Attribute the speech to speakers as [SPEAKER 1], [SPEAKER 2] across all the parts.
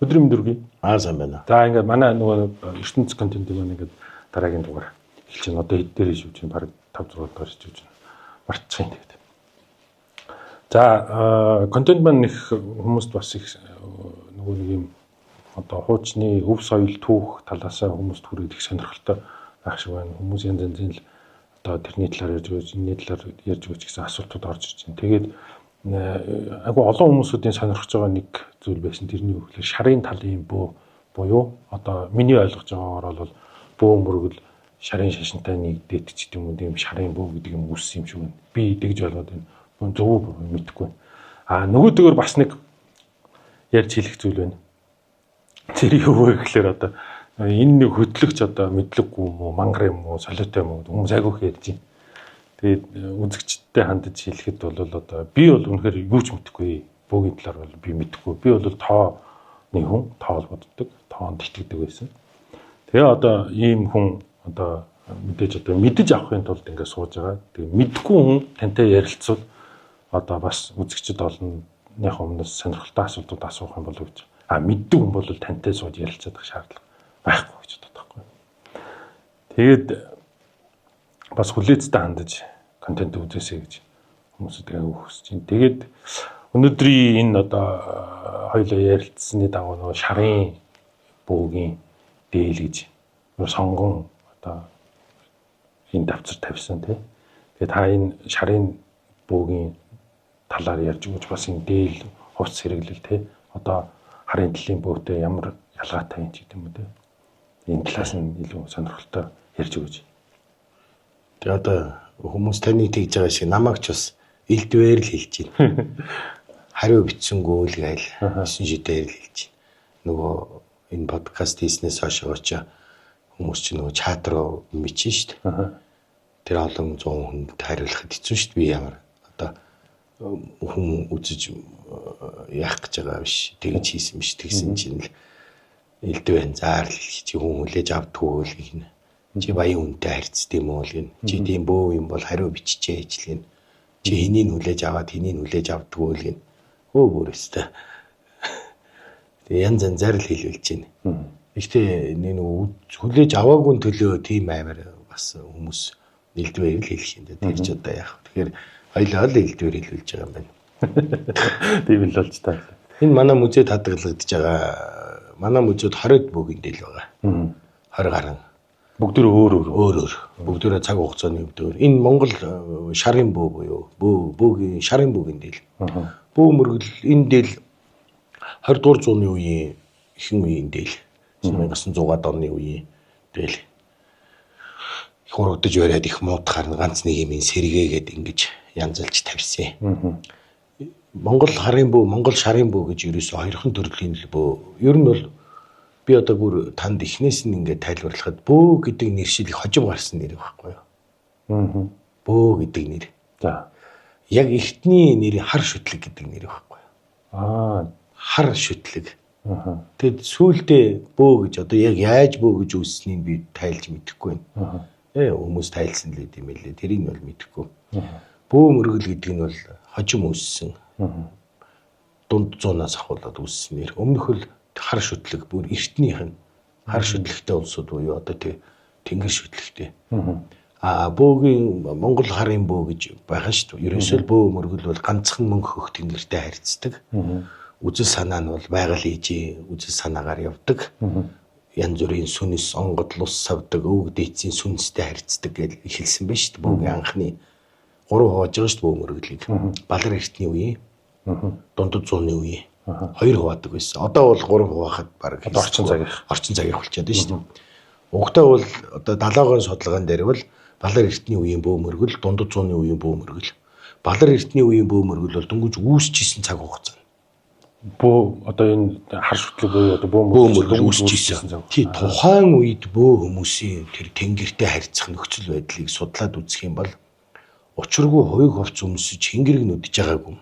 [SPEAKER 1] Өдрийн мэнд хүргэе.
[SPEAKER 2] Сайн байна.
[SPEAKER 1] За ингээд манай нөгөө ертөнц контент маань ингээд дараагийн дугаар эхэлж байна. Одоо хэд дээр шивж байна? Бараг 5 6 дугаар шивж байна. Мартчихын тэгээд. За контент маань их хүмүүст бас их нөгөө нэг юм одоо хуучны өв соёл түүх талаасаа хүмүүст хүрээд их сонирхолтой байх шиг байна. Хүмүүс янз янзын л одоо тэрний талаар ярьж өгч, энэ талаар ярьж өгч гэсэн асуултууд орж ирж байна. Тэгээд агуу олон хүмүүсүүдийн сонирхож байгаа нэг зүйл байсан. Тэрний үгээр шарын талын бөө буюу одоо миний ойлгож байгаагаар бол бөө мөргөл шарын шашинтай нэгдээд ч гэдэг юм уу, тийм шарын бөө гэдэг юм үүссэн юм шиг байна. Би тэгж ойлгоод байна. Зөв мэдэхгүй байна. Нөгөөдөөр бас нэг ярьж хэлэх зүйл байна. Тэр юу вэ гэхээр одоо энэ нэг хөтлөгч одоо мэдлэггүй юм уу, мангар юм уу, солиотой юм уу хүмүүс айгүйх ярьж байна. Тэгээд үзэгчтэй хандаж хэлэхэд бол одоо би бол үнэхээр юу ч мэдэхгүй. Бөөгийн талаар бол би мэдэхгүй. Би бол тооны хүн, тоол боддог, тоонд итгэдэг байсан. Тэгээ одоо ийм хүн одоо мэдээж одоо мэдэж авахын тулд ингээд сууж байгаа. Тэгээ мэдэхгүй хүн тантай ярилцвал одоо бас үзэгчд олонныхоо өмнөөс сонирхолтой асуултууд асуух юм болов гэж. Мэддэг хүн бол тантай сууж ярилцах шаардлага байхгүй гэж боддог байхгүй. Тэгээд бас хүлээцтэй хандаж контент үзээсэй гэж хүмүүсд өгөхөж чинь. Тэгээд өнөөдрийн энэ одоо хоёулаа ярилцсаны дагуу нөгөө шарын бөөгийн дээл гэж сонгон одоо энэ давцар тавьсан тий. Тэгээд та энэ шарын бөөгийн талаар ярьж өгч бас энэ дээл хувцс хэрэглэл тий. Одоо харын талын бөөтэй ямар ялгаатай юм ч гэдэг юм үү тий. Энэ талаас нь илүү сонирхолтой ярьж өгч.
[SPEAKER 2] Тэгээ одоо хүмүүс таны тэгж байгаа шиг намайг ч бас элдвээр л хэлж байна. Хариу бичсэнгүй л гайл 9 шидээр л хэлж байна. Нөгөө энэ подкаст хийснээс хойш хүмүүс ч нөгөө чат руу бичнэ шүү дээ. Тэр олон 100 хүнд хариулахад хэцүү шүү дээ. Би ямар одоо хүн үзэж яах гэж байгаа биш. Тэгж хийсэн биш. Тэгсэн чинь л элдвээр заар л чи хүн хүлээж авдгүй л гин. Чи баян үнтэй харьцдаг юм уу л гин. Чи тийм бөө юм бол хариу биччихээ ч л гин. Чи хэнийг хүлээж аваад хэнийг хүлээж авдаггүй л гин. Өөрөөсөө. Тэгээ янз янзаар л хэлүүлж байна. Гэхдээ нэг хүлээж аваагүй төлөө тийм амар бас хүмүүс элдвээр л хэлэх юм да. Тэр ч одоо яах вэ? Тэгэхээр хоёлаа л элдвээр хэлүүлж байгаа юм байна.
[SPEAKER 1] Тийм л болж таа.
[SPEAKER 2] Энэ манай музейд хадгалагдаж байгаа. Манай музейд 20 бөөгийн дээл байгаа. 20 гаруй.
[SPEAKER 1] Бүгд өөр.
[SPEAKER 2] Бүгдөө цаг хугацааны өвдөр. Энэ Монгол шарын бөө буюу бөөгийн шарын бөөгийн дээл. Бөө мөргөл энэ дээл 20 дугаар зууны үеийн ихэнх үеийн дээл. 1900-аад оны үеийн дээл. Хурагдж бариад их муудахаар ганц нэг юм сэргээгээд ингэж янзалж тавьсан. Монгол харын бөө, Монгол шарын бөө гэж ерөөсө хоёрхан төрлийн л бөө. Ер нь бол би одоо бүр танд ихнээс нь ингээд тайлбарлахад бөө гэдэг нэршил хожим гарсан нэр байхгүй юу? Бөө гэдэг нэр.
[SPEAKER 1] За.
[SPEAKER 2] Яг эртний нэр хар шүтлэг гэдэг нэр байхгүй юу? Хар шүтлэг. Тэгэд сүүлдээ бөө гэж одоо яг яаж бөө гэж үүсснийг би тайлж мэдэхгүй байна. Хүмүүс тайлсан л гэдэм байлээ. Тэрийг нь бол мэдэхгүй. Бөө мөргөл гэдэг нь бол хожим үүссэн. Дунд зуунаас ахуулаад үүссэн нэр. Өмнөх л хар шүтлэг бүр эртнийх нь хар шүтлэгтэй улсууд буюу одоо тэнгэр шүтлэгтэй. Бөөгийн Монгол харын бөө гэж байгаа шүү дээ. Ерөөсөө бөө мөргөл бол ганцхан мөнгө хөх тэнгэртэй харьцдаг. Үзэл санаа нь бол байгаль ээжийн үзэл санаагаар явдаг. Янз бүрийн сүнс, онгод, лус савдаг, өвөг дээдсийн сүнстэй харьцдаг гэж хэлсэн байна шүү дээ. Бөөгийн анхны 3 хувааж байгаа шүү дээ бөө мөргөлийг. Балар эртний үеийн, дундад зууны үеийн 2 хуваадаг байсан. Одоо бол 3 хуваахад баг орчин цагийнх болчиход байна шүү дээ. Угтаа бол одоо далайгын судалгаан дээр бол Балар эртний үеийн бөө мөргөл, дундад зууны үеийн бөө мөргөл. Балар эртний үеийн бөө мөргөл бол дөнгөж үүсчихсэн цаг хугацаа.
[SPEAKER 1] Бөө одоо энэ хар шүтлэг буюу одоо бөө
[SPEAKER 2] мөргөл үүсчихсэн. Тий тухайн үед бөө хүмүүсийн тэр тэнгэртэй харьцах нөхцөл байдлыг судлаад үзэх юм бол учиргүй хувийг хувц өмсөж хингэрэг нүдж байгаагүй.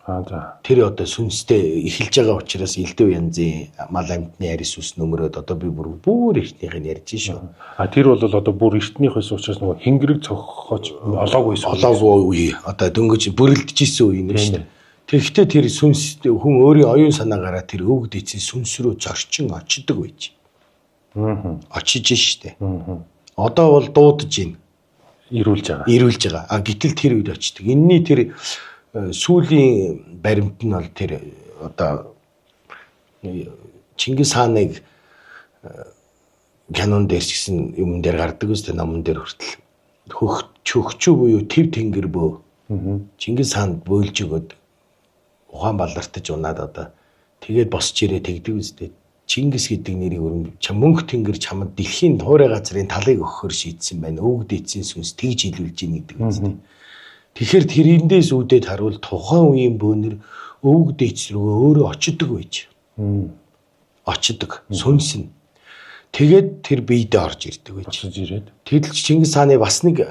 [SPEAKER 1] За.
[SPEAKER 2] Тэр одоо сүнстэй эхэлж байгаа учраас элдв янзын мал амьтны арьс ус нөмрөөд одоо би бүр эртнийх нь ярьж шүү.
[SPEAKER 1] Тэр бол одоо бүр эртнийхээс учраас нөгөө хингэрэг цохохож олоогүй
[SPEAKER 2] үе одоо дөнгөж бүрэлдэжсэн үе нэ шүү. Тэгэхдээ тэр сүнс хүн өөрийн оюун санаагаараа тэр өвөг дээдсийн сүнс рүү зорчин очдог байж. Очиж штэ. Одоо бол дуудаж байна. Ирүүлж байгаа. Гэтэл тэр үед очдөг. Энийний тэр сүүлийн баримт нь бол тэр одоо Чингис хааныг канон дээр ч гэсэн юм дээр гардаг үстэй номон дээр хүртэл чөгчүү буюу тэв тэнгэр бөө. Чингис хаанд бөөлж өгöd ухаан балартаж унаад одоо тэгээд босч ирээ тэгдэг үстэй. Чингис гэдэг нэрийг мөнх тэнгэр чамд дэлхийн туурай газрын талыг өгөхөр шийдсэн байна. Өвөг дээдсийн сүнс тэгж илүүлж ийн гэдэг үстэй. Тэгэхээр тэрэндээс үүдээд харуул тухайн үеийн бөөнөр өвөг дээдс рүү өөрөө очдог байж. Очдог сүнс нь. Тэгээд тэр биедээ орж ирдэг байж. Тэгэл Чингис хааны бас нэг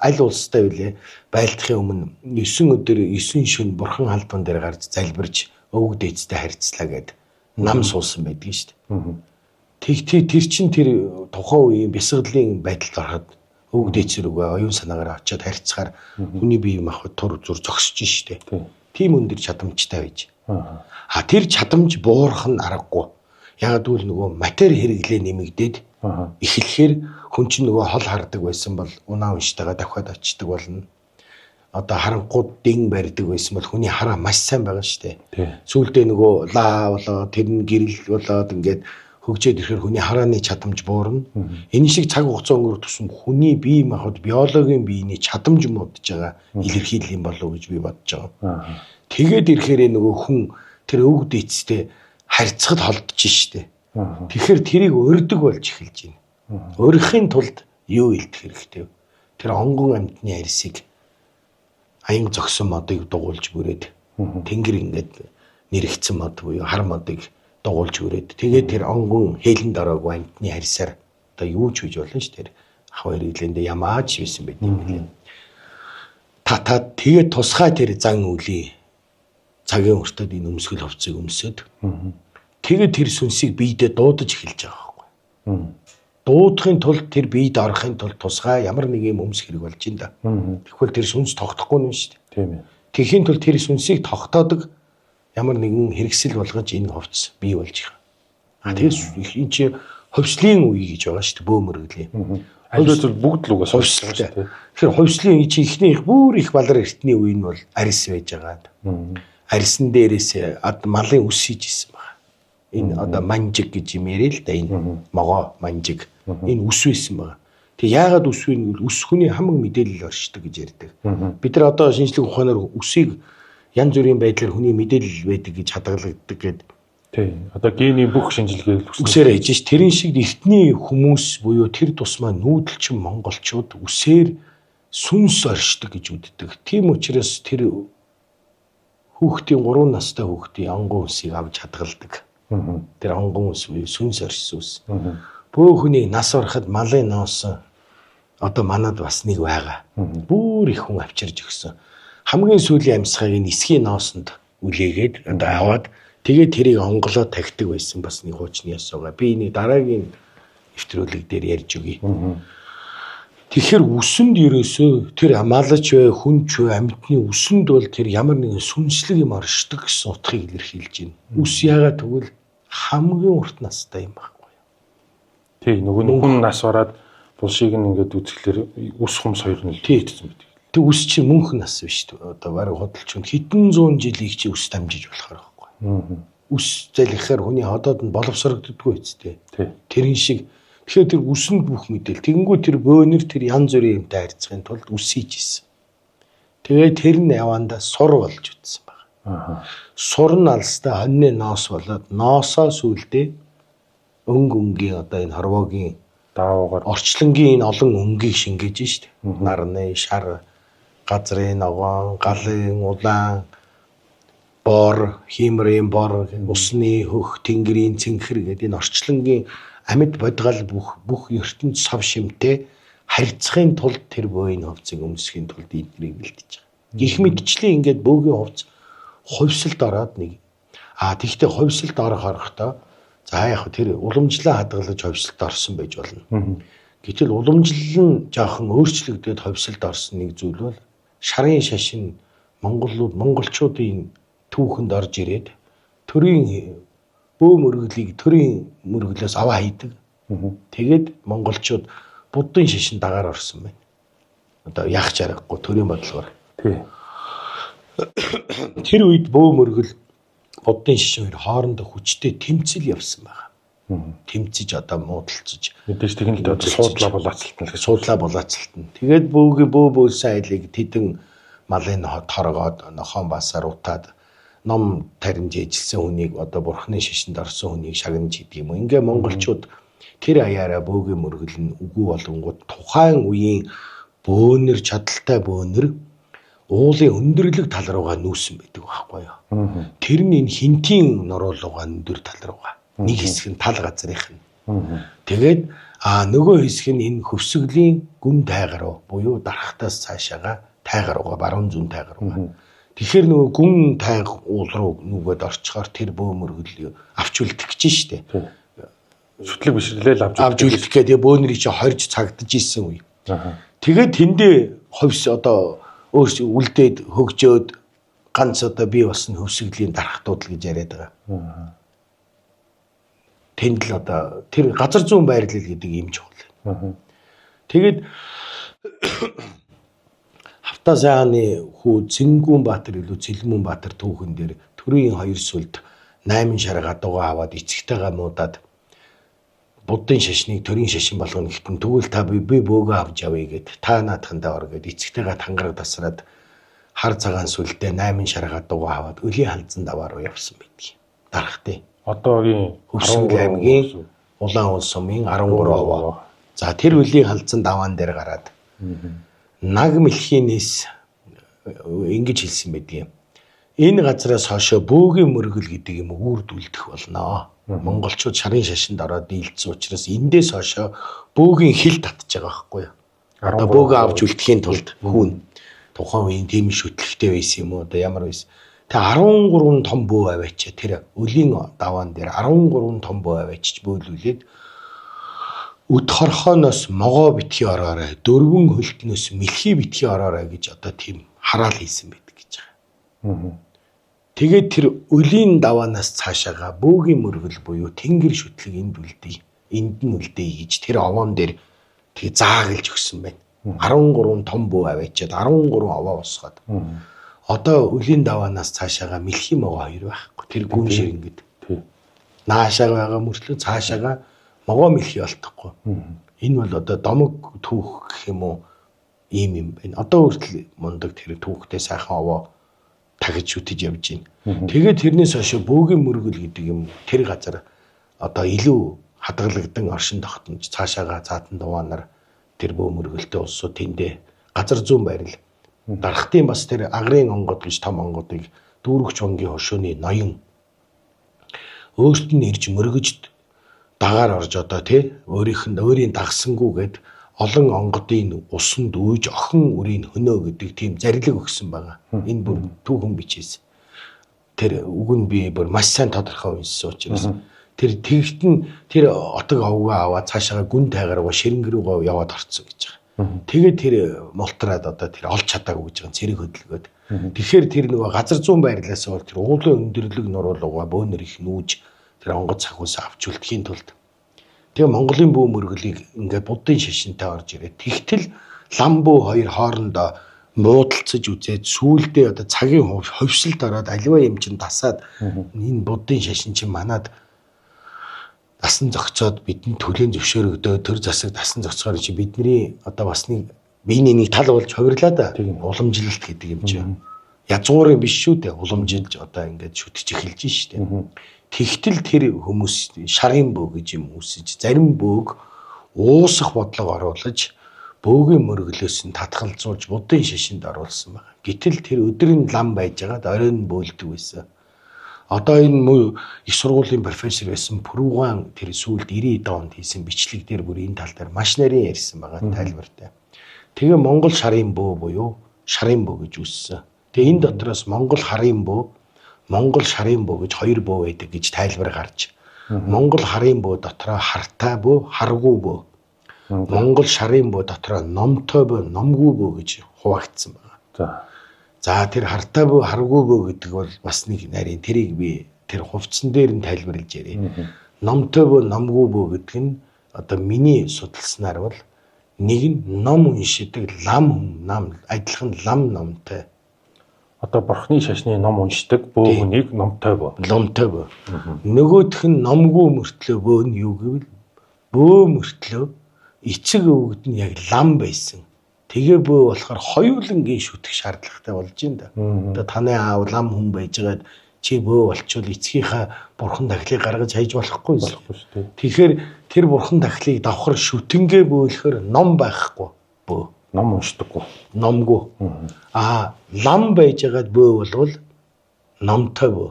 [SPEAKER 2] аль улстай вүлээ байлдахын өмнө 9 өдөр 9 шөнө бурхан халдван дээр гарч залбирч өвөг дээдстэй харьцлаа гэд нам суусан байдаг шүү дээ. Тэр чин тэр тухайн үеийн бясалгалын байдалд ороход өвөг дээдс рүүгээ оюун санаагаар очиод харьцахаар хүний бие махбод тур зүр зогсож шүү дээ. Тийм өндөр чадамжтай байж. Тэр чадамж буурах нь аргагүй. Яг л нөгөө матери хэрэглээ нэмэгдээд эхлэхээр хүн чинь нөгөө хол хардаг байсан бол унаа унштайгаа давхад очдөг болно. Одоо харанхууд дэн барьдаг байсан бол хүний хараа маш сайн байгаа шүү дээ. Сүүлдээ нөгөө лаа болоо тэр нь гэрэл болоод ингээд хөгжөөд ирэхээр хүний харааны чадамж буурна. Энэ шиг цаг хугацаа өнгөрөх тусам хүний бие махбод биологийн биений чадамж модж байгаа илэрхийлэл юм болов гэж би бодож байгаа. Тэгээд ирэхээр нөгөө хүн тэр өвөг дээдстэй харьцахад холдож штэ. Тэгэхээр тэрийг өрдөг болж эхэлж байна. Өрөхийн тулд юу илтэх хэрэгтэй вэ? Тэр онгон амьтны арьсыг аян зогсон модыг дугуулж бүрээд тэнгэр ингээд нэрэгцэн мод буюу хар модыг дугуулж бүрээд тэгээд тэр онгон хээлэнд ороогүй амьтны арьсаар одоо юу ч хийж болно ш тэр хавар иглэндээ ямаач байсан байт юм билээ. Та тэгээд тусгай тэр зан үлий цагийн өртөд энэ өмсгөл хувцсыг өмсөд тэгээд тэр сүнсийг биедээ дуудаж эхэлж байгаа байхгүй. Дуудахын тулд тэр биед орохын тулд тусгай ямар нэг юм өмс хэрэг болж ин да. Тэгвэл тэр сүнс тогтохгүй юм шүү дээ. Тийм ээ. Тэхийн тулд тэр сүнсийг тогтоодог ямар нэгэн хэрэгсэл болгож энэ хувцс бий болж байгаа. Тэгээс энэ чи хувьслын үе гэж байгаа шүү дээ. Бөөмөргөлийн.
[SPEAKER 1] Альваа бүгд л угаас
[SPEAKER 2] хувьслаа тийм. Тэгэхээр хувьслын чи ихний их бүр их балар эртний үе нь бол арьс байж байгаа. Арьсан дээрээс малын үс хийж исэн байна. Энэ одоо манжиг гэж юм ярил л да энэ могоо манжиг энэ үс байсан байна. Тэг яагаад үс вэ гэвэл үс хүний хамаг мэдээлэл оршдог гэж ярьдаг. Бид нар одоо шинжлэх ухаанаар үсийг янз бүрийн байдлаар хүний мэдээлэл байдаг гэж хадгалагддаг гэдэг.
[SPEAKER 1] Тийм. Одоо гений бүх шинжилгээг
[SPEAKER 2] үсээр хийж ш. Тэрэн шиг эртний хүмүүс буюу тэр тусмаа нүүдэлчин монголчууд үсээр сүнс оршдог гэж үздэг. Тийм учраас тэр хүүхдийн 3 настай хүүхдийн онгон үсийг авч хадгалдаг. Тэр онгон ус буюу сүнс оршсон ус. Бөөхний нас ороход малын ноос одоо манад бас нэг байгаа. Бүр их хүн авчирж өгсөн. Хамгийн сүүлийн амьсгалыг нисхийн ноосонд үлээгээд одоо аваад тэгээд тэрийг онголоо тагтдаг байсан бас нэг хуучны яс байгаа. Би нэг дараагийн нэвтрүүлэг дээр ярьж өгье. Тэгэхээр үсэнд ерөөсөө тэр амалч бай, хүн ч бай, амьтны үсэнд бол тэр ямар нэгэн сүнслэг юм оршдог гэсэн утгыг илэрхийлж байна. Үс яагаад тэгвэл хамгийн урт настай юм байхгүй юу?
[SPEAKER 1] Тий, нөгөө хүн нас ороод булшийг нь ингээд үзэхлээр үс хумс хоёр нь
[SPEAKER 2] тийдсэн байдаг. Тэг үс чи мөнх нас биш үү? Одоо бараг хөдөлч хэдэн зуун жилийг чи үс дамжиж болохоор байхгүй юу? Үс залхихаар хүний ходоод нь боловсрогддоггүй үстэй. Тэрэн шиг тэгэхээр тэр үсэнд бүх мэдээл тэгэнгүүт тэр бөөнөр тэр янз бүрийн юмтай харьцахын тулд үс хийжсэн. Тэгээд тэр нь явандаа сур болж үтсэн байна. Сур нь алстай хоньны ноос болоод ноосоо сүулдэ өнгийн одоо энэ хорвоогийн
[SPEAKER 1] даавуугаар
[SPEAKER 2] орчлонгийн энэ олон өнгийг шингээж штэ. Нарны, шар, газрын ногоон, галын, улаан, бор, хиймрийн бор, усны хөх, тэнгэрийн цэнхэр гэдэг энэ орчлонгийн амьд бодгал бүх ертөнд сав шимтэй харьцахын тулд тэр бөөний хувцсыг өмсөхийн тулд эднийг бэлдэж байгаа. Гэх мэтчлэн ингээд бөөгийн хувцс хувьсалд ороод нэг тэгтээ хувьсалд орохдоо за яг тэр уламжлаа хадгалж хувьсалд орсон байж болно. Гэтэл уламжлал нь жоохон өөрчлөгдөд хувьсалд орсон нэг зүйл бол шарын шашин монголчуудын түүхэнд орж ирээд төрийн бөө мөргөлийг төрийн мөргөлөөс аваа хийдэг. Тэгээд монголчууд буддын шишин дагаар орсон байна. Одоо яах чаргагүй төрийн бодлогоор.
[SPEAKER 1] Тий.
[SPEAKER 2] Тэр үед бөө мөргөл буддын шишин хоёр хоорондоо хүчтэй тэмцэл явсан байна. Тэмцэж одоо муудалцаж
[SPEAKER 1] мэдээж тэгэн л одоо суудлаа булаацалтна л гэж
[SPEAKER 2] суудлаа булаацалтна. Тэгээд бөө бөөсөн айлыг тэдэн малын торгоод нохон басаар утаад ном таринж ижилсэн хүнийг одоо бурхны шишинд орсон хүнийг шагнаж идэг юм. Ингээ монголчууд тэр аяараа бөөгийн мөргөл нь үгүй болонгууд тухайн үеийн бөөнөр чадaltaй бөөнөр уулын өндөрлөг тал руугаа нүүсэн байдаг байхгүй юу. Тэр нь энэ хинтийн нуруулуугаа өндөр тал руугаа. Нэг хэсэг нь тал газрынх нь. Тэгээд нөгөө хэсэг нь энэ хөвсгөлийн гүн тайгаар руу буюу дарахтаас цаашаага тайгаар руугаа баруун зүүн тайгаар руугаа. Тэгэхээр нөгөө гүн тайг уул руу нүгэд орчхоор тэр бөө мөргөл авч үлдэх гэж штэ.
[SPEAKER 1] Шүтлэг бишрлээл
[SPEAKER 2] авч үлдэх гэдэг бөөнөрийг чи хорж цагдаж исэн үе. Тэгээд тэндээ ховс одоо өөрс үлдээд хөгжөөд ганц одоо бий болсон хөвсгөлийн дарахтууд л гэж яриад байгаа. Тэнд л одоо тэр газар зүүн байрлал гэдэг юм чухал. Тэгээд Хавтаа сайхны хүү Цэнгүүн Баатар илүү Цэлмүүн Баатар түүхэн дээр төрийн хоёр сүлд 8 шарга адуугаа аваад эцэгтэйгээ муудаад буддын шашныг төрийн шашин болгоно гэхдээ тэгвэл та би бөөгөө авч явъя гэд та наадхандаа ор гэд эцэгтэйгээ тангараг тасраад хар цагаан сүлдээ 8 шарга адуугаа аваад өлийн халзан даваа руу явсан байдгийг. Дарахтын
[SPEAKER 1] одоогийн
[SPEAKER 2] Хөвсгөл аймгийн Улаан улс сумын 13 овоо. За тэр өлийн халзан даваан дээр гараад наг мэлхийнээс ингэж хэлсэн байдгийг. Энэ газраас хойшоо бөөгийн мөргөл гэдэг юм үрд үлдэх болно. Монголчууд шарын шашинд ороод дийлдсэн учраас эндээс хойшоо бөөгийн хил татж байгаа байхгүй юу? Одоо бөөгөө авч үлдэхийн тулд хүүн тухайн үеийн тийм шүтлэгтэй байсан юм уу? Одоо ямар байсан? Тэ 13 том бөө аваачаа тэр өлийн даваан дээр 13 том бөө аваачиж бөөлүүлээд үд хорхооноос могоо битгий ороорой, дөрвөн хөлтнөөс мэлхий битгий ороорой гэж одоо тийм хараал хийсэн байдаг гэж байгаа. Тэгээд тэр өлийн даваанаас цаашаага бөөгийн мөргөл буюу тэнгэр шүтлэг энд үлдээ, энд нь үлдээ гэж тэр овоон дээр тэг заагалж өгсөн байна. 13 том бөө аваачаад 13 овоо усгаад. Одоо өлийн даваанаас цаашаага мэлхий могоо хоёр байхгүй. Тэр гүн ширэнгэд. Наашаага байгаа мөртлөө цаашаага могоо мэлхий болтохгүй. Энэ бол одоо домог түүх гэх юм уу ийм юм байна. Одоо хүртэл мундаг тэр түүхтэй сайхан овоо тагж үтэж явж байна. Тэгээд тэрнээс хойш бөөгийн мөргөл гэдэг юм тэр газар одоо илүү хадгалагдан оршин тогтнож цаашаага цаатан дуваанаар тэр бөө мөргөлтэй улсууд тэндээ газар зүүн байрал дарахтын бас тэр агрын онгод гэж том онгодыг дүүрэгч онгийн хошууны ноён өөрт нь ирж мөргөж дагаар орж одоо тий өөрийн дагсангүйгээд олон онгодын усанд ууж охин үрийн хөнөө гэдэг тийм зарлиг өгсөн байгаа. Энэ бүр түүхэн бичээс. Тэр үг нь би бүр маш сайн тодорхой уншсан учраас тэр тэгтэн тэр отог овгаа аваад цаашаа гүн тайгараа ширэнг рүү яваад орцсон гэж байгаа. Тэгээд тэр мултраад одоо тэр олж чадаагүй гэж байгаа цэрэг хөдөлгөөд. Тэгэхээр тэр нөгөө газар зүүн байрлалаас бол тэр уулын өндөрлөг нуруулууга бөөнөр их нүүж тэр онгод цахиус авч үлдэхийн тулд тэгээ Монголын бөө мөргөлийг ингээд буддын шишинтэй орж ирээд тэгтэл лам бөө хоёр хоорондоо муудалцаж үзээд сүүлдээ одоо цагийн хөвсөлд ороод аливаа юм чин тасаад энэ буддын шашин чинь манад дасан зохицоод бидний төлөөн зөвшөөрөгдөө төр засаг дасан зохицохоор чи бидний одоо бас нэг биений нэг тал болж хувирлаа да. Уламжлалт гэдэг юм чинь. Язгуурын биш шүү дээ. Уламжилж одоо ингээд шүтэж эхэлж штэ. Тэгтэл тэр хүмүүс шарын бөө гэж юм үсэж зарим бөөг уусах бодлого оруулаж бөөгийн мөргөлөөс нь татгалзуулж буддын шишинд оруулсан байна. Гэтэл тэр өдрийн лам байж байгаад оройн бөөлдөг байсан. Одоо энэ их сургуулийн профессор байсан Пүрүүгаан тэр сүүлд 90 онд хийсэн бичлэг дээр бүр энэ тал дээр маш нарийн ярьсан байгаа тайлбартай. Тэгээ Монгол шарын бөө буюу шарын бөө гэж үссэн. Тэгээ энэ дотроос Монгол харын бөө, Монгол шарын бөө гэж хоёр бөө байдаг гэж тайлбар гарч. Монгол харын бөө дотроо хартай бөө, харгуу бөө. Монгол шарын бөө дотроо номтой бөө, номгүй бөө гэж хуваагдсан байна. За тэр хартай бөө харгүй бөө гэдэг бол бас нэг нарийн тэрийг би тэр хувцсан дээр нь тайлбарлаж ярив. Номтой бөө номгүй бөө гэдэг нь одоо миний судалснаар бол нэг нь ном уншидаг нам адилхан лам номтой.
[SPEAKER 1] Одоо бурхны шашны ном уншдаг бөө нэг номтой бөө.
[SPEAKER 2] Номтой бөө. Нөгөөх нь номгүй мөртлөө бөө нь юу гэвэл бөө мөртлөө эцэг өвгөд нь яг лам байсан. Тэгээ бөө болохоор хоёулангийн шүтэх шаардлагатай болж байна да. Одоо таны аав лам хүн байжгаад чи бөө болчвол эцгийнхаа бурхан дахлыг гаргаж хайж болохгүй шүү дээ. Тэгэхээр тэр бурхан дахлыг давхар шүтэнгээ бөөлөхөр ном байхгүй бөө.
[SPEAKER 1] Ном уншдаггүй.
[SPEAKER 2] Номгүй. Лам байжгаад бөө болвол номтой бөө.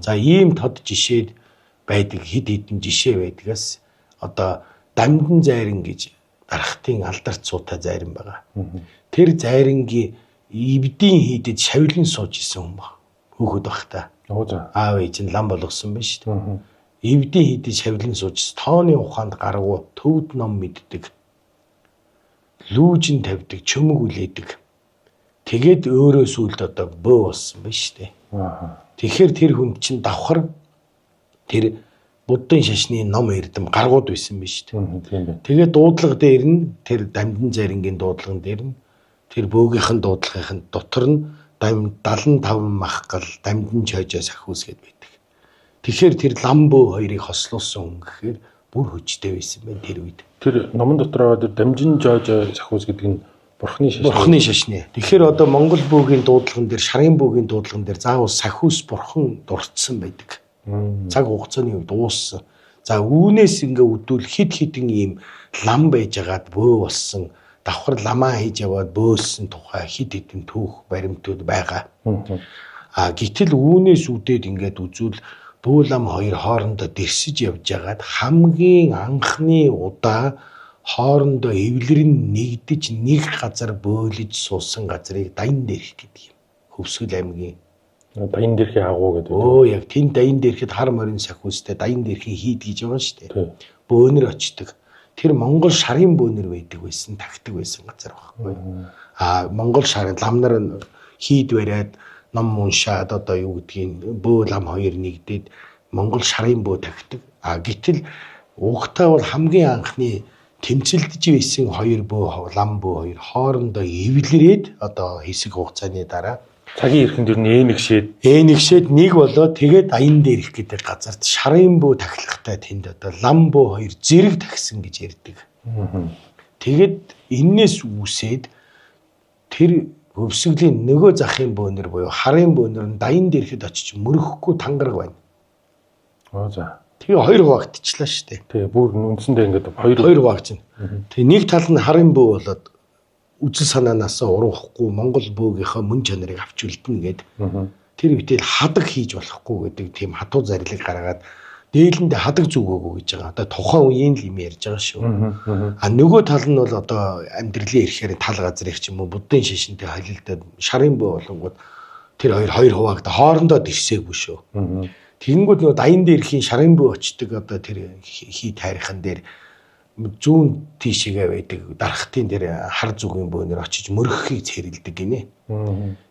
[SPEAKER 2] За ийм тод жишээд байдаг хэд хэдэн жишээ байдгаас одоо дамдын зайран гэж дарахтын алдарт суутай зайран байгаа. Тэр зайрангийн эвдийн хийдэд шавилан сууж исэн хүн баг. Хөөхөд багтаа. Аав ээж нь лам болгосон байна шүү дээ. Эвдийн хийдэд шавилан сууж тооны ухаанд гаргуу төвд ном мэддэг. Лүүжин тавьдаг, чөмөг үлээдэг. Тэгээд өөрөө сүлд одоо бөө болсон байна шүү дээ. Тэгэхээр тэр хүн чинь давхар тэр буддын шашны ном эрдэм гаргууд байсан байна шүү дээ. Тэгээд дуудлага дээр нь тэр дамдын зайрангийн дуудлагын дээр нь тэр бөөгийнхэн дуудлагын дотор нь 75 мах гал дамдын чойжоо сахиус гэд байдаг. Тэгэхээр тэр лам бөө хоёрыг хослуулсан хүн гэхээр бүр хүчтэй байсан байна тэр үед.
[SPEAKER 1] Тэр номон дотроо тэр дамжин жойжоо сахиус гэдэг нь бурхны шашны.
[SPEAKER 2] Бурхны шашны. Тэгэхээр одоо Монгол бөөгийн дуудлагын дээр, шарын бөөгийн дуудлагын дээр заавал сахиус бурхан дурдсан байдаг. Цаг хугацааны үед ууссан. За үүнээс ингээ үдвэл хид хідэн ийм лам байжгаад бөө болсон. Давхар ламаа хийж яваад бөөссөн тухай хид хідэн түүх баримтууд байгаа. Гэтэл үүнээс үдээд ингээд үзвэл бөө лам хоёр хоорондоо дэрсэж явж байгаад хамгийн анхны удаа хоорондоо эвлэрэн нэгдэж нэг газар бөөлж суусан газрыг Даян дээрх гэдэг юм. Хөвсгөл аймгийн
[SPEAKER 1] Даян дээрхийн агуу гэдэг.
[SPEAKER 2] Яг тэнд Даян дээрхэд хар морин сахиустай Даян дээрхийн хийд гэж байгаа шүү дээ. Бөөнөр очдөг. Тэр Монгол шарын бөөнөр байдаг байсан, тагтдаг байсан газар байхгүй. Монгол шарын ламнар хийд бариад ном уншаад одоо юу гэдгийг бөө лам хоёр нэгдээд Монгол шарын бөө тагтдаг. Гэтэл угтаа бол хамгийн анхны тэмцэлдэж байсан хоёр бөө лам бөө хоёр хоорондоо эвлэрээд одоо хэсэг хугацааны дараа
[SPEAKER 1] цагийн эрхэнд ер нь
[SPEAKER 2] нэгшээд нэг болоо тэгээд Даян дээрх гэдэг газарт шарын бөө тахилгатай тэнд одоо лам бөө хоёр зэрэг тагсан гэж ярьдаг. Тэгээд энээс үүсээд тэр өвсгөлийн нөгөө захын бөөнөр буюу харын бөөнөр нь Даян дээрхэд очиж мөрөхгүй тангараг байна. Тэгээ хоёр хуваагдчихлаа шүү дээ.
[SPEAKER 1] Тэгээ бүр үндсэндээ ингээд хоёр
[SPEAKER 2] хуваагдчихна. Тэгээ нэг тал нь харын бөө болоод үзэл санаанаас уруухгүй Монгол бөөгийнхөө мөн чанарыг авч үлдэнэ гэд тэр үедээ хадаг хийж болохгүй гэдэг тийм хатуу зарлиг гаргаад дээлэндээ хадаг зүгөөгөө гэж байгаа. Одоо тухайн үеийн л юм ярьж байгаа шүү. Нөгөө тал нь бол одоо амьдралын ирэхээр тал газар их ч юм уу буддын шишинтэй холилдоод шарын бөө болонгууд тэр хоёр хуваагдаа хоорондоо дэрсээгүй шүү. Тэгэнгүүт нөгөө Даян дээрхийн шарын бөө очдөг одоо тэр хий тайрхан дээр зүүн тийшээгээ байдаг дарахтын дээр хар зүгийн бөөнөр очиж мөрөхийг цэрэлдэг гинэ.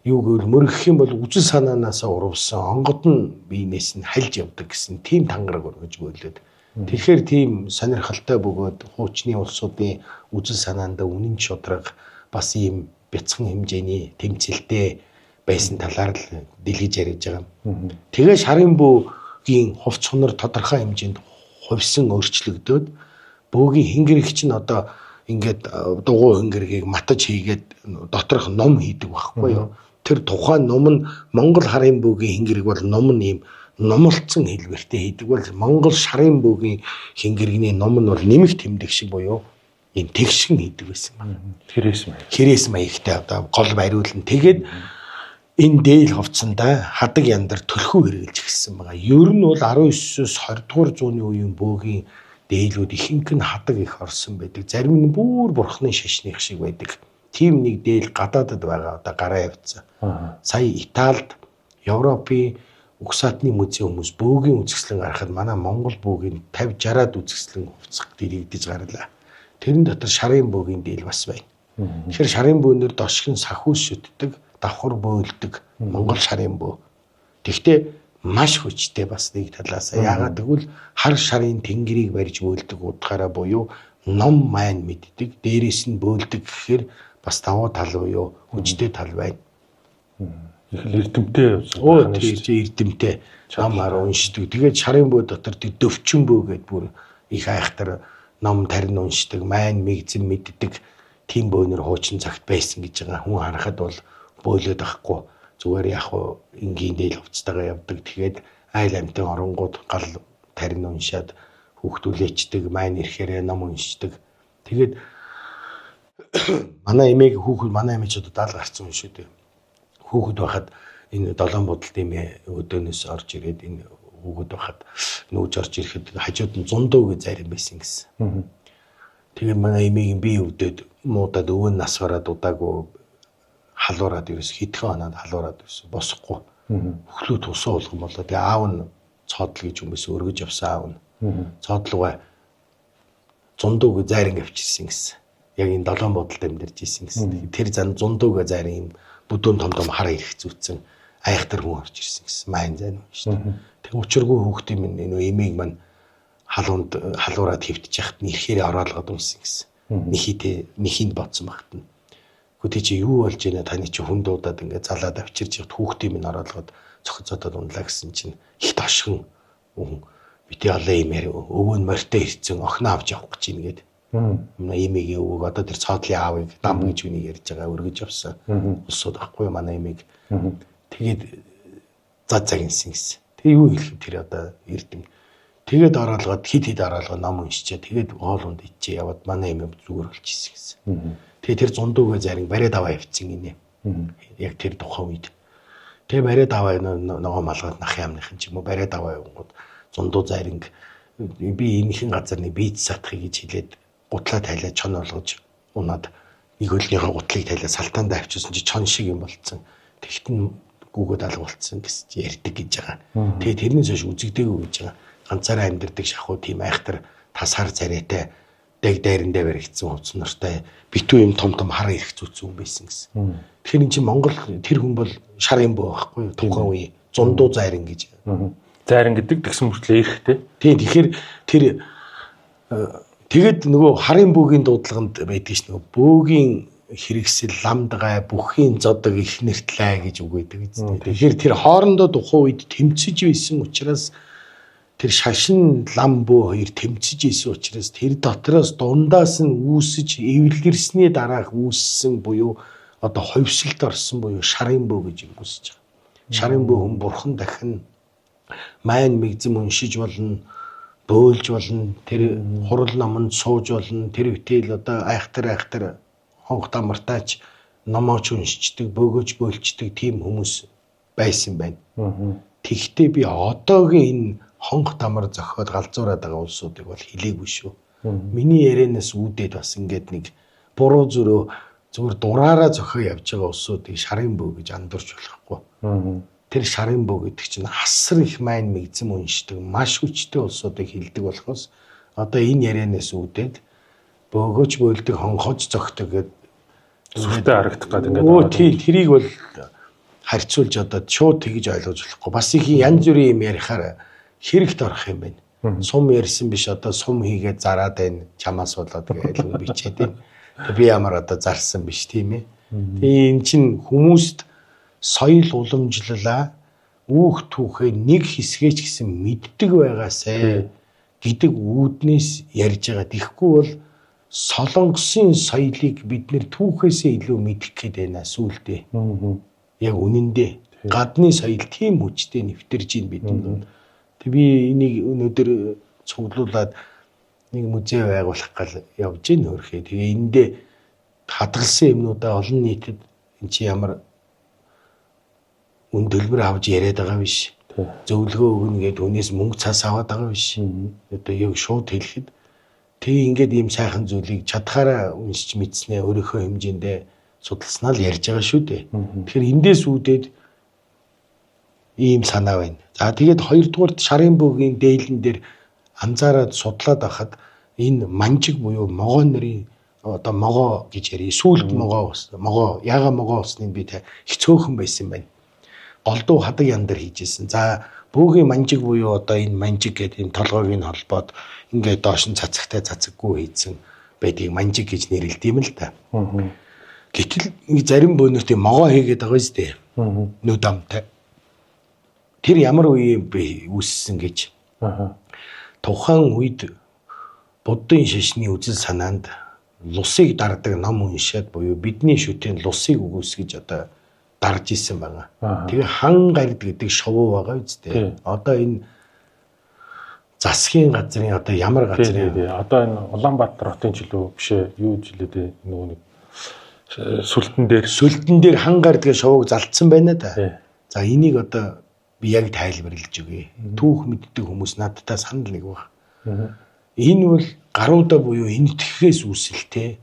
[SPEAKER 2] Юу гэвэл мөрөх юм бол үзэл санаанаас урвсан онгод нь биенээс нь хальж явдаг гэсэн тийм тангараг өргөж бөөлөд. Тэгэхээр тийм сонирхолтой бөгөөд хуучны улсуудын үзэл санаанд үнэн шударга бас ийм бяцхан хэмжээний тэмцэлтэй байсан талаар л дэлгэж яриад байгаа. Тэгээ шарын бөөгийн хувц хонор тодорхой хэмжээнд хувьсан өөрчлөгдөөд бөөгийн хингэрэг чинь одоо ингээд дугуй хингэргийг матаж хийгээд доторх ном хийдэг байхгүй юу. Тэр тухайн ном нь Монгол харын бөөгийн хингэрэг бол ном нь ийм номлцсон хэлбэртэй хийдэг бол Монгол шарын бөөгийн хингэрэгний ном нь бол нэмэх тэмдэг шиг буюу ийм тэгшин хийдэг байсан байна. Хэрээс маягтай одоо гол бариулна. Тэгээд энэ дээл хувцсандаа хадаг яндар төлхөө хэрэгжилж гисэн байгаа. Ер нь бол 19-с 20 дугаар зууны үеийн бөөгийн дээлүүд ихэнх нь хадаг их орсон байдаг. Зарим нь бүр бурхны шашных шиг байдаг. Тим нэг дээл гадаадд байгаа одоо гараа явцсан. Сая Италид Европын угсаатны музейн хүмүүс бөөгийн үзэсгэлэн гаргахад манай Монгол бөөгийн 50-60-аад үзэсгэлэн хувцас дэлгэгдэж гарлаа. Тэрэн дотор шарын бөөгийн дээл бас байна. Тэгэхээр шарын бөөнөр дошгин сахиус шүтдэг. давхар бөөлдөг Монгол шарын бөө. Тэгвэл маш хүчтэй бас нэг талаас. Яагаад гэвэл хар шарын тэнгэрийг барьж бөөлдөг утгаараа буюу ном майн мэддэг, дээрээс нь бөөлдөг гэхээр бас давуу тал буюу хүчтэй тал байна.
[SPEAKER 1] Их эрдэмтэй
[SPEAKER 2] эрдэмтэй намаар уншдаг. Тэгээд шарын бөө дотор тэр дөвчин бөө гэдээ бүр их айхтар ном тарин уншдаг, майн мэгзэн мэддэг тийм бөөнөр хуучин цагт байсан гэж байгаа. Хүн харахад бол бөөлөд байхгүй. Зүгээр яг хуу энгийн дээл хувцастайгаа явдаг. Тэгээд айл амтын оронгууд гал тарин уншаад хүүхдүүлээчдэг, майн ирэхээр ном уншдаг. Тэгээд манай эмээг хүүхэд манай эмээ ч одоо 70 гарсан хүн шүү дээ. Хүүхэд байхад энэ долоон будалт эмээ өдөөнөөс орж ирээд энэ хүүхэд байхад нүүж орж ирэхэд хажууд нь зундуу гэж зарим байсан гэсэн. Тэгээд манай эмээгийн бие өвдөд муудаад өвөн нас гараад удаагүй халуураад ерөөс хитгэн хоноод халуураад ерөөс босхгүй. Өглөө тусаа болгон болоо. Тэгээ аав нь цоодл гэж хүмүүс өргөж явсан аав нь. Цоодлуугаа зундууг зайран авчирсан гэсэн. Яг энэ долоон бодолд амьдарч ирсэн гэсэн. Тэр зан зундууг зайран юм бүдүүн том хар ирэх зүүцэн айхтар хүн орж ирсэн гэсэн. Майн зайн шүү дээ. Тэгээ учиргүй хүүхдийн минь энэ эмээг маань халуураад хөвтөж яхад нь ирэхээр ороолгоод унсан гэсэн. Нэхинд бодсон багт нь. Гэхдээ чи юу болж байна? Таны чи хүн дуудаад ингээд залаад авчирч яхад хүүхдийн минь ороолгоод цохицотод унлаа гэсэн чинь их ташгин хүн бити алаа имээр өвөө нь морьтой ирцэн охин авч явах гэж ийн гээд. Эмээгийн өвөг одоо тэр цоодлын аавыг дам гэж үнийг ярьж байгаа өргөж явсан. Улсууд ахгүй манай эмээг. Тэгээд зад загинсан гэсэн. Тэгээ юу хэлэх тэр одоо эрдэм. Тэгээд ороолгоод хит ороолгоо ном уншичаа. Тэгээд хоолунд ичээ яваад манай эмээ зүгээр болчихсон гэсэн. Тэгээ тэр зундуугаа зарим бариад аваа явцсан гинэ. Яг тэр тухайн үед. Тэгээ бариад аваа нөгөө малгад нах ямныхан ч юм уу бариад аваа явгууд зундуу заринг би энэхэн газар нэг бийц сатхыг гэж хэлээд гутлаа тайлаад чон болгож унаад нэг хөлнийхөө гутлыг тайлаад салтаанд авчирсан чи чон шиг юм болцсон. Тэгтэн гүгөөд алга болцсон гэж ярьдаг гэж байгаа. Тэгээ тэрнээс хойш үзэгдээгүй гэж байгаа. Ганцаараа амьдэрдэг шахуу тийм айхтар тасхар царайтай дэг дайрандаа баригдсан хувцс нартай битүү юм том хар ирэх зүцсэн хүн байсан гэсэн. Тэгэхээр эн чинь Монгол тэр хүн бол шарын бөө байхгүй юу? Тухайн үе зундуу зайран гэж.
[SPEAKER 1] Зайран гэдэг тэгсэн мөртлөө эрэхтэй.
[SPEAKER 2] Тийм тэгэхээр тэр тэгэд нөгөө харын бөөгийн дуудлаганд байдаг ш нөгөө бөөгийн хэрэгсэл ламдгай бүхийн зодог их нэртлээ гэж үг байдаг үстэй. Тэгэхээр тэр хоорондоо тухайн үед тэмцэж байсан учраас тэр шашин лам бөө хоёр тэмцэж исэн учраас тэр дотроос дундаас нь үүсэж эвлэрсний дараах үүссэн буюу одоо ховсилд орсон буюу шарын бөө гэж үүсэж байгаа. Шарын бөө хүн бурхан дахин майн мэгзэм уншиж болно, бөөлж болно, тэр хурал номонд сууж болно, тэр битэл одоо айхтар хонх дамартаач номооч уншичдаг, бөөгөөч бөөлчдөг тийм хүмүүс байсан байна. Тэгвэл би одоогийн энэ хонх дамар зохиод галзуураад байгаа улсуудыг бол хэлээгүй шүү. Миний ярианаас үүдээд бас ингээд нэг буруу зүгээр дураараа зохио явж байгаа улсуудыг шарын бөө гэж андуурч болохгүй. Тэр шарын бөө гэдэг чинь асар их майн мэгзэм уншдаг, маш хүчтэй улсуудыг хэлдэг болохоос одоо энэ ярианаас үүдээд бөөгөөч бөөлдөг хонхож зогтөг гэдэг
[SPEAKER 1] зүгтээ харагдах гэдэг ингээд.
[SPEAKER 2] Тэрийг бол харьцуулж одоо шууд тэгж ойлгож болохгүй. Бас их янз бүрийн юм ярихаар хэрэгт орох юм байна. Сум ярьсан биш одоо сум хийгээд зараад байна. Чамаас болоод гэж бичээд байна. Би ямар одоо зарсан биш тийм ээ. Тэгээ эн чин хүмүүст соёл уламжлалаа үүх түүхээ нэг хэсгээч гэсэн мэддэг байгаасай гэдэг үүднээс ярьж байгаа. Тэгэхгүй бол Солонгосын соёлыг бид нэр түүхээсээ илүү мэдэх гээд байна сүултээ. Яг үнэндээ гадны соёл тийм хүчтэй нэвтэрж ийн бидэнд. Тэг би энийг өнөөдөр цуглуулад нэг музей байгуулах гал явж ийн хөрхөө. Тэгээ эндээ хадгалсан юмнуудаа олон нийтэд эн чи ямар үн төлбөр авч яриад байгаа биш. Зөвлөгөө өгнө гэдэг хүнээс мөнгө цаас аваад байгаа биш. Одоо яг шууд хэлэхэд тэг ингээд ийм сайхан зүйлийг чадхаараа уншиж мэдснээ өөрийнхөө хэмжээндээ судалснаа л ярьж байгаа шүү дээ. Тэгэхээр эндээс үүдээд ийм санаа байна. За тэгээд хоёрдугаар шарын бөөгийн дээлэн дээр анзаараад судлаад байхад энэ манжиг буюу могоо нарын одоо могоо гэж ярив. Сүүлд могоо болсон. Могоо яга могоо болсныг би хэцөөхөн байсан юм байна. Голдуу хадаг ян дээр хийжсэн. За бөөгийн манжиг буюу одоо энэ манжиг гэдэг энэ толгойг нь холбоод ингээд доош нь цацагтай цацаггүй хийсэн байдгийг манжиг гэж нэрлэдэг юм л та. Гэтэл зарим бөөнөрт могоо хийгээд байгаа шүү дээ. Нүд амтай. Тэр ямар үе бэ үүссэн гэж. Тухайн үед буддын шашны үзэл санаанд лусыг дардаг ном уншаад буюу бидний шүтэн лусыг үгүйсгэж одоо дарж исэн байгаа. Тэгээ хан гард гэдэг шовуу байгаа үстэй. Одоо энэ засгийн газрын одоо ямар газрын
[SPEAKER 1] одоо энэ Улаанбаатар хотын жилүү биш ээ юу жилээ дээ нөгөө нэг сүлтэн дээр
[SPEAKER 2] хан гард гэдэг шовууг залтсан байна да. За энийг одоо би яг тайлбарлаж өгье. Түүх мэддэг хүмүүс надтай санал нэг баг. Энэ бол гаруудаа буюу энэ итгэхээс үүсэлтэй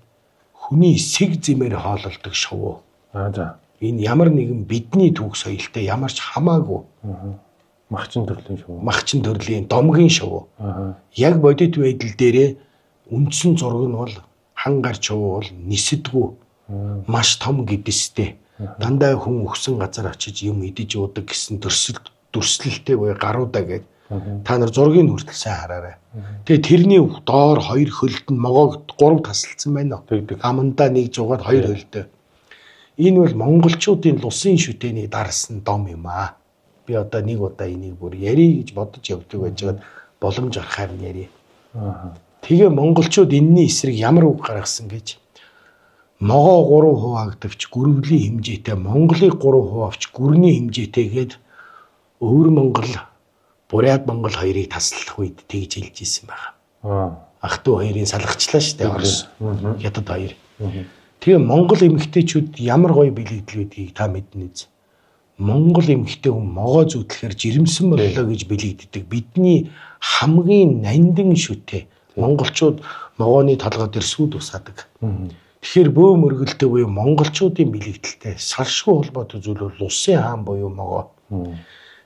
[SPEAKER 2] хүний сэг зэмээр хоололдог шовуу.
[SPEAKER 1] За.
[SPEAKER 2] Энэ ямар нэгэн бидний түүх соёлтой ямарч хамаагүй.
[SPEAKER 1] Махчин төрлийн шовуу.
[SPEAKER 2] Махчин төрлийн домгийн шовуу. Яг бодит байдал дээрээ үндсэн зураг нь бол хан гар шовуу бол нисэдгүү. Маш том гэдэстэй. Дандаа хүн өгсөн газар очиж юм идэж уудаг гэсэн дүрслэлтэй буюу гаруудаа гэдэг. Та нар зургийг хүртэл сайн хараарай. Тэгээ тэрний доор хоёр хөлд нь могоог 3 тасалсан байна уу? Амандаа нэг жугаад хоёр хөлдөө. Энэ бол монголчуудын лусын шүтээний дарсан дом юм аа. Би одоо нэг удаа энийг бүр ярий гэж бодож явдаг байжгаад боломж гарахаар нь ярий. Тэгээ монголчууд энэний эсрэг ямар үг гаргасан гэж могоо 3% хуваагдавч гүрвлийн хэмжээтэй Монголыг 3% авч гүрний хэмжээтэй гээд өвөр Монгол Буряд Монгол хоёрыг таслах үед тэгж хэлж ирсэн байна. Ах トゥ хоёрын салгачлаа штэ Орос. Хятад хоёр. Тэгээ Монгол эмэгтэйчүүд ямар гоё бэлэгдэл байдгийг та мэднэ үз. Монгол эмэгтэй хүн могоо зүтлэхээр жирэмсэн боллоо гэж бэлэгддэг. Бидний хамгийн нандин шүтээ. Монголчууд могооны толгой дээр сүйд усаадаг. Тэгэхээр бөө мөргөлтэй буюу монголчуудын бэлэгдэлтэй салшгүй холбоотой зүйл бол Лусын хаан буюу могоо.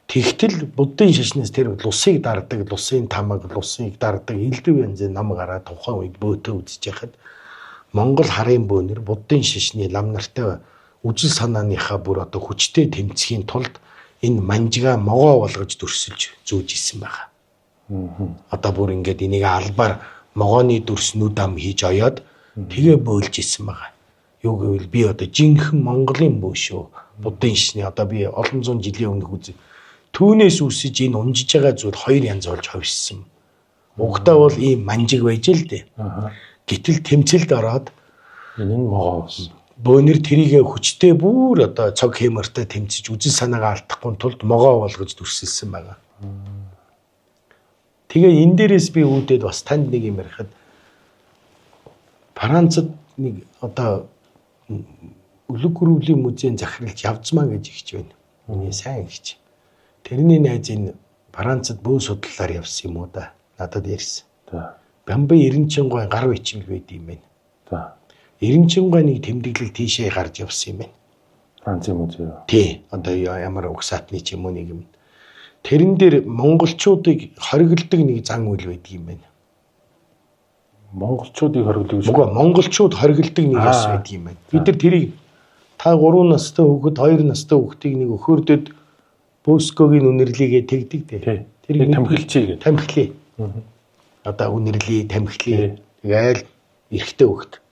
[SPEAKER 2] Тэгтэл буддын шашнаас тэр лусыг дардаг, лусын тамаг, лусыг дардаг элдв янзын нам гараад тухайн үед бөөтөө үзэж яхад Монгол харын бөөнөр буддын шашны лам нартай үжил санааныхаа бүр одоо хүчтэй тэмцэхийн тулд энэ манжига могоо болгож дүрсэлж зүүж исэн байгаа. Одоо бүр ингээд энийг албаар могооны дүрснүүд ам хийж оёод тэгээ бөөлж исэн байгаа. Юу гэвэл би одоо жинхэнэ Монголын бөө шүү. Буддын шашны одоо би олон зуун жилийн өмнөх үз түүнээс үсэж энэ унжиж байгаа зүйл хоёр янз болж ховссон. Угтаа бол ийм манжиг байж л дээ. Гэтэл тэмцэлд ороод
[SPEAKER 1] энэ нь могоо болсон.
[SPEAKER 2] Бөөнөр тэрийг хүчтэй бүр одоо цог хэмэртэй тэмцэж үзэл санаагаа алдахгүй тулд могоо болгож дүрсэлсэн байгаа. Тэгээ энэ дээрээс би үүдээд бас танд нэг юм ярихад Францад нэг одоо өлөг гөрөвлийн музейн захиралж явцмаа гэж ихч байна. Миний сайн ихч. Тэрний найз энэ Францад бөө судлалаар явсан юм уу да. Надад ярьсан. Бямбын Эренчингой гар бичмэл байд юм байна. Эренчингой нэг тэмдэглэл тийшээ гарч явсан юм байна.
[SPEAKER 1] Францын музей.
[SPEAKER 2] Тий. Одоо ямар угсаатны ч юм уу нэг юм. Тэрэн дээр монголчуудыг хоригддаг нэг зан үйл байдаг юм байна.
[SPEAKER 1] Монголчуудыг хоригддаг
[SPEAKER 2] шүү. Үгүй монголчууд хоригддаг нэг яс байдаг юм байна. Бид нар тэрийг та 3 настай хүүхэд 2 настай хүүхдийг нэг өхөрдөд Бөөскөгийн үнэрлийгээ тэгдэг дээ.
[SPEAKER 1] Тэр тамхилчий гэдэг.
[SPEAKER 2] Тамхилээ. Одоо үнэрлий, тамхилээ. Тэгээл эрэгтэй хөхт.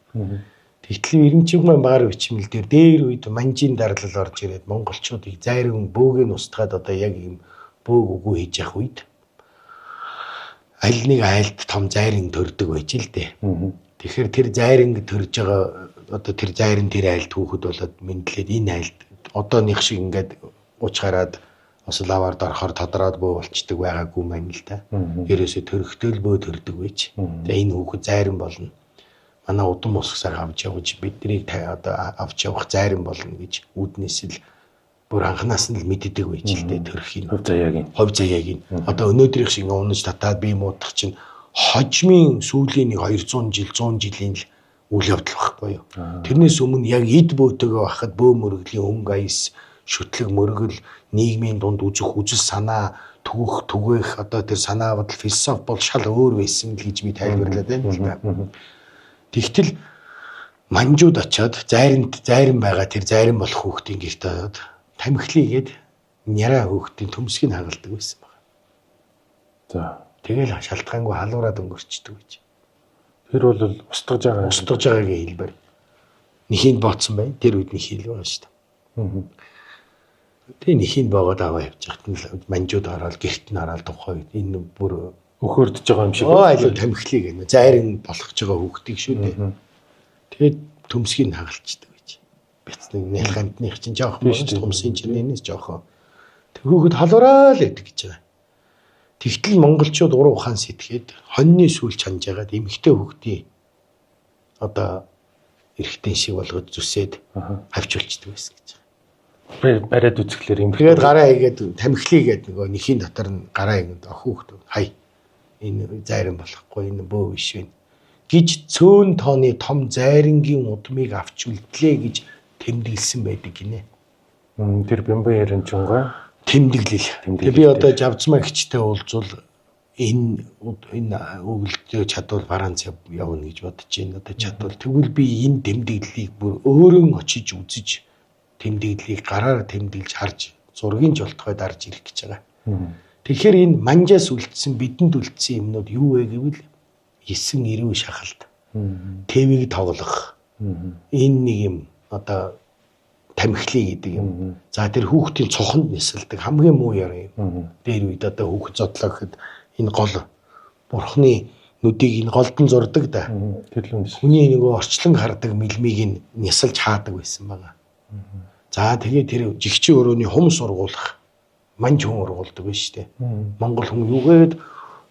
[SPEAKER 2] Тэгтэл Эренчингой багаар бичмэл дээр үед манжийн дарлал орж ирээд монголчуудыг зайрын бөөгийн устгаад одоо яг юм бөөг үгүй хийж явах үед аль нэг айлд том зайрын төрдөг байж л дээ. Тэгэхээр тэр зайрын төрж байгаа одоо тэр зайрын тэр айлд хүүхэд болоод мэдлээд энэ айлд одооных шиг ингээд уучгараад бас лаваар дорохоор тодроод бөө болчдөг байгаагүй маань л та. Ерөөсө төрөхтэй л бөө төрдөг байж. Тэгээ энэ хүүхэд зайран болно. Манай удам усгасаар авч явж биднийг одоо авч явах зайран болно гэж үүднээс л бүр анханаас нь л мэддэг байж л дээ төрөх юм. Хов заяагийн. Одоо өнөөдрийнх шиг унаж татаад бие муудах чинь хожмын сүүлийн 200 жил 100 жилийн л үйл явдал байхгүй юу. Тэрнээс өмнө яг эд бөөтөөгөө бахад бөө мөргөлийн өнгө аяс шүтлэг мөргөл нийгмийн дунд үзэх үзэл санаа түгэх одоо тэр санаа бодол философи бол шал өөр байсан л гэж би тайлбарлаад байна л да. Тэгтэл манжууд очиод зайран байгаа тэр зайран болох хүүхдийн гэрт ороод тамхилыгээд няраа хүүхдийн төмсгийг хагалдаг байсан байна.
[SPEAKER 1] За.
[SPEAKER 2] Тэгэл шалтгаангүй халуураад өнгөрчдөг гэж.
[SPEAKER 1] Тэр бол устгаж
[SPEAKER 2] байгаагийн хэлбэр. Нэхинд бооцсон байна. Тэр үед нэг хил байгаа шүү дээ. Тэгээ нэхинд боогод аваа явж хахад манжууд ороод гэрт нь ороод тухай энэ бүр
[SPEAKER 1] өхөрдөж байгаа юм шиг.
[SPEAKER 2] Айлын тамхилыг энэ зайран болгож байгаа хүүхдийг шүү дээ. Тэгээд төмсгийг хагалцдаг гэж. Бяцны нэлхантных чинь жоохон төмсийн чинь энэс жоохон. Тэг хүүхэд халуураа л байдаг гэж байгаа. Тэгтэл монголчууд уруу ухаан сэтгээд хоньны сүүл чанж ягаад эмэгтэй хүүхдийн одоо эрэгтэй шиг болгож зүсээд хавчулчдаг байсан гэж байгаа.
[SPEAKER 1] Бариад үзэхлээр юм.
[SPEAKER 2] Тэгээд гараа игээд тамхилыгээд нөгөө нэхийн дотор нь гараа игээд хүүхд хай энэ зайран болохгүй энэ бөө биш вэ гэж цөөн тооны том зайрангийн удмыг авч үлдлээ гэж тэмдэглэсэн байдаг гинэ.
[SPEAKER 1] Тэр бямбан яринчунгаа
[SPEAKER 2] тэмдэглэл. Тэгээ би одоо Жавцмаа гिचтэй уулзвал энэ өгөлтөө чадвал Франц явна гэж бодож байна. Одоо чадвал тэгвэл би энэ тэмдэглэлийг бүр өөрөө очиж үзэж тэмдэглэлийг гараар тэмдэглэж харж зургийн жолтгой дарж ирэх гэж байгаа. Тэгэхээр энэ манжаас үлдсэн бидэнд үлдсэн юмнууд юу вэ гэвэл 9 90 шахалт. Тэвийг тоглох. Энэ нэг юм одоо тамхилы гэдэг юм. За тэр хүүхдийн цохонд нисэлдэг хамгийн муу яра юм. Дээр үед одоо хүүхд зодлоо гэхэд энэ гол бурхны нүдийг энэ голдон зурдаг да. Хүний нөгөө орчлон хардаг мэлмийг нь нисэлж хаадаг байсан байгаа. За тэгээ тэр жигчийн өрөөний хум сургуулах манж хүн ургуулдаг байна шүү дээ. Монгол хүн юугээд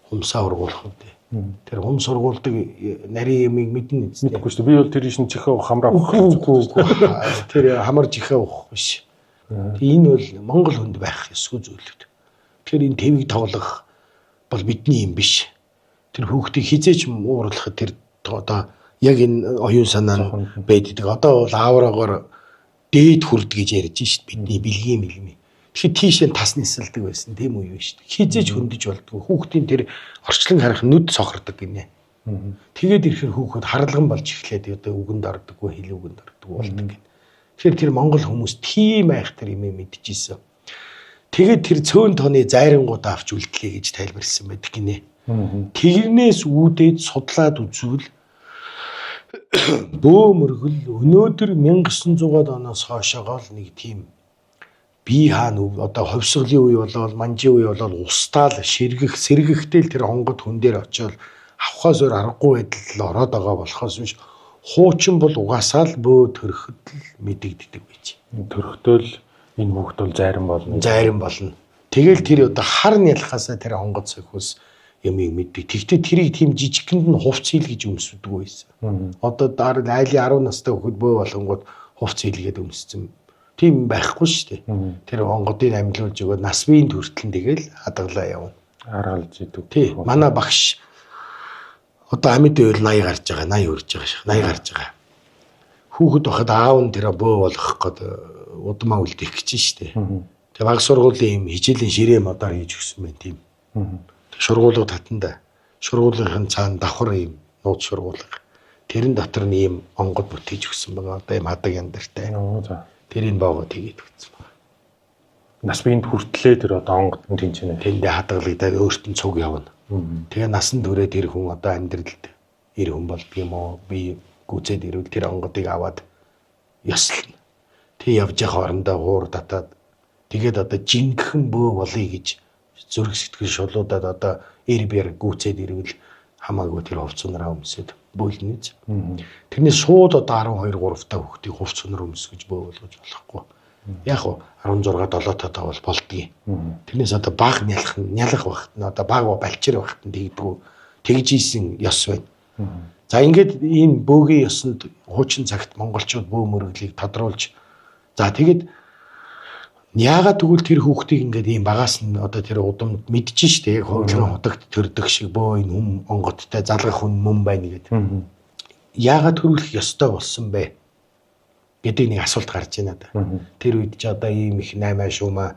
[SPEAKER 2] хумсаа ургуулах вэ? Тэр хум сургуулдаг нарийн ямыг мэднэ үстэй.
[SPEAKER 1] Мэдгүй шүү дээ. Би бол тэр шин чихээ хамраа
[SPEAKER 2] өгөх. Тэр хамар чихээ өгөх биш. Энэ бол монгол хүнд байх ёсгүй зүйлүүд. Тэгэхээр энэ тэвийг тоглох бол бидний юм биш. Тэр хүүхдийг хизээч уурлахад тэр одоо яг энэ оюун санаа нь байдаг. Одоо бол аавраагоор дээд хүрд гэж ярьж шít бидний бэлгийн мэлми. Тэгэхээр тийшээ тас нисэлдэг байсан тийм үү шүү дээ. Хизээж хөндөж болдгоо. Хүүхдийн тэр орчлон харах нүд сохордог гинэ. Тэгээд ирэхээр хүүхэд харлаган болж эхлээд одоо үгэнд ордоггүй хэл үгэнд ордоггүй болдог гин. Тэгэхээр тэр монгол хүмүүс тийм айхтар юм мэдчихсэн. Тэгээд тэр цөөн тооны зайрангуудаа авч үлдлээ гэж тайлбарлсан байдаг гинэ. Тэрнээс үүдээд судлаад үзвэл бөө мөргөл өнөөдөр 1900-аад оноос хойшоогоо л нэг тийм би хаана одоо ховсголын үе болоод манжийн үе болоод устаал сэргэхтэй л тэр хонгод хүн дээр очиод авахаас өөр аргагүй байдал ороод байгаа болохоос биш хуучин бол угаасаа л бөө төрөхөд л мэдэгддэг байж.
[SPEAKER 1] Төрөхдөл энэ хүүхд бол зайран болно.
[SPEAKER 2] Зайран болно. Тэгэл тэр одоо хар нялхаасаа тэр хонгод сөхөөс ямыг мэддэг. Тэгтээ тэрийг тийм жижигхэнд нь хувц хийлгэж өмсдөг байсан. Одоо айлын 10 настай хүүхэд бөө болонгууд хувц хийлгээд өмссөн. Тийм байхгүй шүү дээ. Тэр хонгодыг амьлуулж өгөөд нас биеийн төртөл тэгэл хадгалаа явна.
[SPEAKER 1] Харгалж идэв.
[SPEAKER 2] Тий. Манай багш одоо амьд байвал 80 гарч байгаа, 80 хүрж байгаа шээ. 80 гарч байгаа. Хүүхэд байхад аав нь тэр бөө болох гээд удмаа үлдэх гэж шүү дээ. Тэгээ баг сургуулийн юм хичээлийн ширээ модоор хийж өгсөн байна тийм. Шургуулга татанда. Шургуулгын цаана давхар юм нууц шургуулга. Тэрэн дотор нь ийм онгод бүтээж өгсөн байгаа. Одоо ийм хадаг яндартай. Тэрийг боогод хийгээд өгсөн байна.
[SPEAKER 1] Нас биеинд хүртлээ тэр одоо онгод нь тэнцэнэ.
[SPEAKER 2] Тэндээ хадгалагдаад өөртөө цуг явна. Тэгээ насан туршид тэр хүн одоо амьдралд ир хүн бол би юм уу би гүцээд ирвэл тэр онгодыг аваад ёслно. Тэг явж явах орондоо хуур татаад тэгээд одоо жинхэнэ бөө болъё гэж зүрх сэтгэл шулуудаад одоо эр бэр гүцээд ирвэл хамаагүй тэр хувцсанараа өмсөд бөөлнөж. Тэрнээс шууд одоо 12 3 та хүүхдийг хувцсанаар өмсгөж бөө болгож болохгүй. Яг хуу 16 7 та тавал болдгийг. Тэрнээс одоо баг нялах багт нь одоо баг балчир багт нь тэгдэггүй тэгж ийсэн ёс байна. За ингээд энэ бөөгийн ёсонд хуучин цагт монголчууд бөө мөрөглийг тодруулж за тэгээд яагаад тэгвэл тэр хүүхдийг ингээд ийм багаас нь одоо тэр удамд мэдчихэж штэ яг хөвлөн худагт төрдөг шиг бөө энэ хүм онгодтой залгах хүн мөн байна гэдэг. Яагаад төрүүлэх ёстой болсон бэ гэдэг нэг асуулт гарч байна да. Тэр үед ч одоо ийм их 8 шуумаа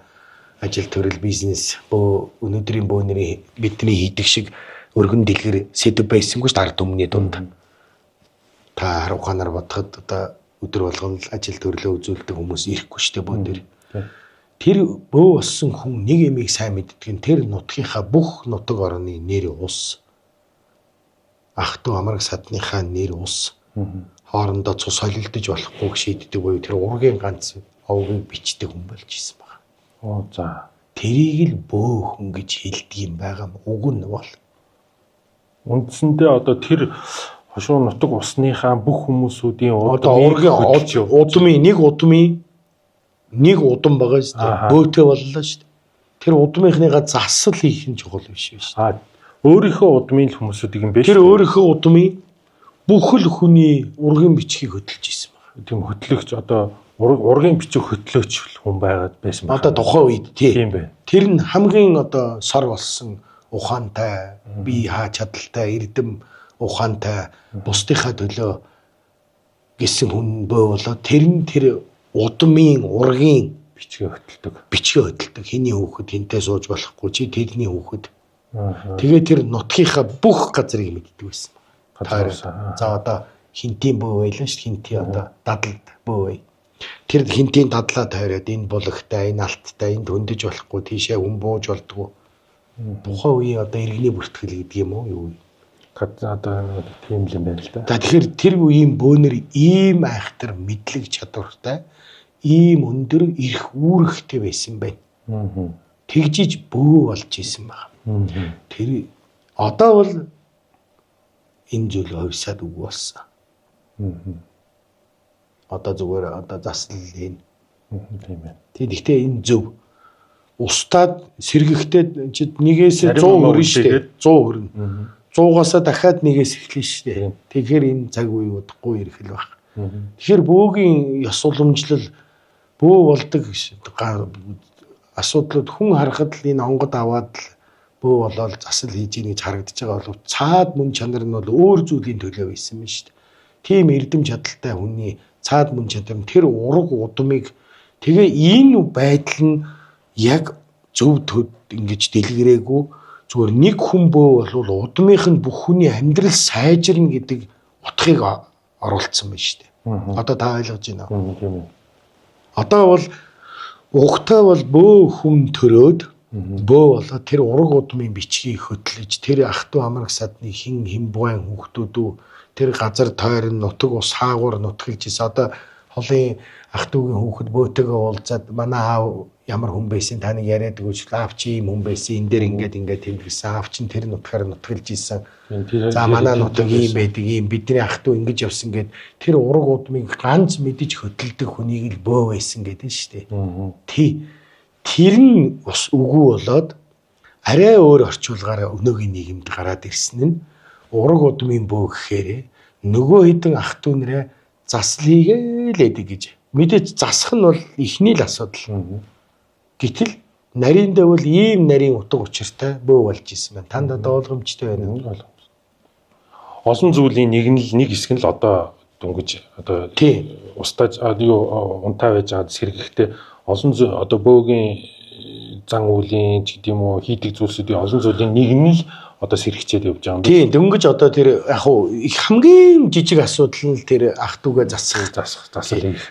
[SPEAKER 2] ажил төрөл бизнес бөө өнөөдрийн бөөнөрийн бидний хийдэг шиг өргөн дэлгэр сэдв байсангүй ш ард өмнөний дунд. та хар ухаанаар бодоход одоо өдөр болгон ажил төрлөө үзүүлдэг хүмүүс ирэхгүй штэ бөө дээр. Тэр бөө болсон хүн нэг юмыг сайн мэддэг нь тэр нутгийнхаа бүх нутаг орны нэр ус. Ах トゥ амраг садныхаа нэр ус. Хоорондоо цус холилдож болохгүй шийддэг буюу тэр ургийн ганц овгийг бичдэг хүн болж исэн байна.
[SPEAKER 1] Оо за.
[SPEAKER 2] Тэрийг л бөө хүн гэж хэлдэг юм байгаа юм. Уг нь бол
[SPEAKER 1] үндсэндээ одоо тэр хошуу нутаг усныхаа бүх хүмүүсүүдийн
[SPEAKER 2] одоо ургийн удмын нэг удам байгаа шүү дээ. Бөөтэй боллоо шүү дээ. Тэр удмынхныгаа засал хийх нь чухал биш шүү дээ.
[SPEAKER 1] Өөрийнхөө удмын хүмүүсүүдийг юм биш.
[SPEAKER 2] Тэр өөрийнхөө удмын бүх л хүний ургийн бичгийг хөдөлж исэн байна.
[SPEAKER 1] Тийм хөтлөгч одоо ургийн бичиг хөтлөөч хүн байгаад байсан байна.
[SPEAKER 2] Одоо тухайн үед
[SPEAKER 1] тийм бай.
[SPEAKER 2] Тэр нь хамгийн одоо сор болсон ухаантай, бие хаа чадaltaй, эрдэм ухаантай, бусдынхаа төлөө гэсэн хүн бөө болоод тэр удмын ургийн
[SPEAKER 1] бичгээ
[SPEAKER 2] хөдөлдөг. Хэний хүүхэд хинтээ сууж болохгүй чи тэрний хүүхэд. Тэгээ тэр нутгийнхаа бүх газрыг мэддэг байсан. За одоо хинтийн бөө байлаа шүү. Хинтийн одоо дадалд бөө бай. Тэр хинтийн дадлаа тойроод энэ булагтай, энэ алттай, энэ хөндөж болохгүй тийшээ хүн бууж болдгоо. Тухайн үеийн одоо иргэний бүртгэл гэдэг юм уу юу?
[SPEAKER 1] Одоо тийм л юм байна л да.
[SPEAKER 2] Тэгэхээр тэр үеийн бөөнөр ийм айхтар мэдлэг чадвартай, ийм өндөр эрх үүрэгтэй байсан байна. Тэгжиж бөө болж исэн байна. Тэр одоо бол энэ зүйл хувьсаад үг болсон. Одоо зүгээр одоо заслал хийн.
[SPEAKER 1] Тийм байна.
[SPEAKER 2] Тэгэхдээ энэ зөв. Устдад сэргэхтэй нэгээс 100 хүрнэ шүү дээ. 100 хүрнэ. 100-аас дахиад нэгээс эхлэн шүү дээ. Тэгэхээр энэ цаг үе удахгүй ирэх л баг. Тэгэхээр бөөгийн ёс уламжлал бөө болдог асуудлууд хүн харахад л энэ онгод аваад л бөө болоод засал хийж ийн гэж харагдаж байгаа боловч цаад мөн чанар нь бол өөр зүйлийн төлөө байсан юм шүү дээ. Тийм эрдэм чадaltaй хүний цаад мөн чанар нь тэр ураг удмыг тэгээ энэ байдал нь яг зөв ингэж дэлгэрээгүй зүгээр нэг хүн бөө бол удмынх нь бүх хүний амьдрал сайжирна гэдэг утгыг оруулсан байна шүү дээ. Одоо та ойлгож байна уу? Одоо бол угтаа бол бөө хүн төрөөд бөө болоо тэр ураг удмын бичгийг хөтлөж тэр ах トゥ амраг садны хин буян хүүхдүүдүү тэр газар тойрон нутаг ус хаагуур нутгалжсэн одоо холын ах トゥ угийн хүүхэд бөөтэйгээ уулзаад манай аав ямар хүн байсан таныг яриад өгөөч аав чи ийм хүн байсан энэ дээр ингээд тэмдэглэсэн аав чин тэр нутгаар нутгалж исэн за манай нутаг ийм байдаг ийм бидний ах トゥ ингэж явсан гэд тэр ураг удмыг ганц мэдэж хөдөлдөг хүнийг л бөө байсан гэдэг нь шүү дээ. Тэр нь ус үгүй болоод арай өөр орчуулгаараа өнөөгийн нийгэмд гараад ирсэн нь ураг удмын бөө гэхээр нөгөө хідэн ах トゥ нэрээ засал хийгээд гэж мэдээж засах нь бол ихний л асуудал. Гэтэл нарийнда бол ийм нарийн утга учиртай бөө болж исэн байна. Танд одоо ойлгомжтой байна уу?
[SPEAKER 1] Олон зүйлийн нэг хэсэг нь л одоо дөнгөж одоо устдаж унтаа байж байгаа сэргэхдээ олон одоо бөөгийн зан үйлийн ч гэдэм үү хийдэг зүйлсүүдийн олон зүйлийн нэг нь л одоо сэргчээд явж байгаа юм.
[SPEAKER 2] Тийм дөнгөж одоо тэр яг хуу их хамгийн жижиг асуудал нь тэр ах トゥ угаа засах.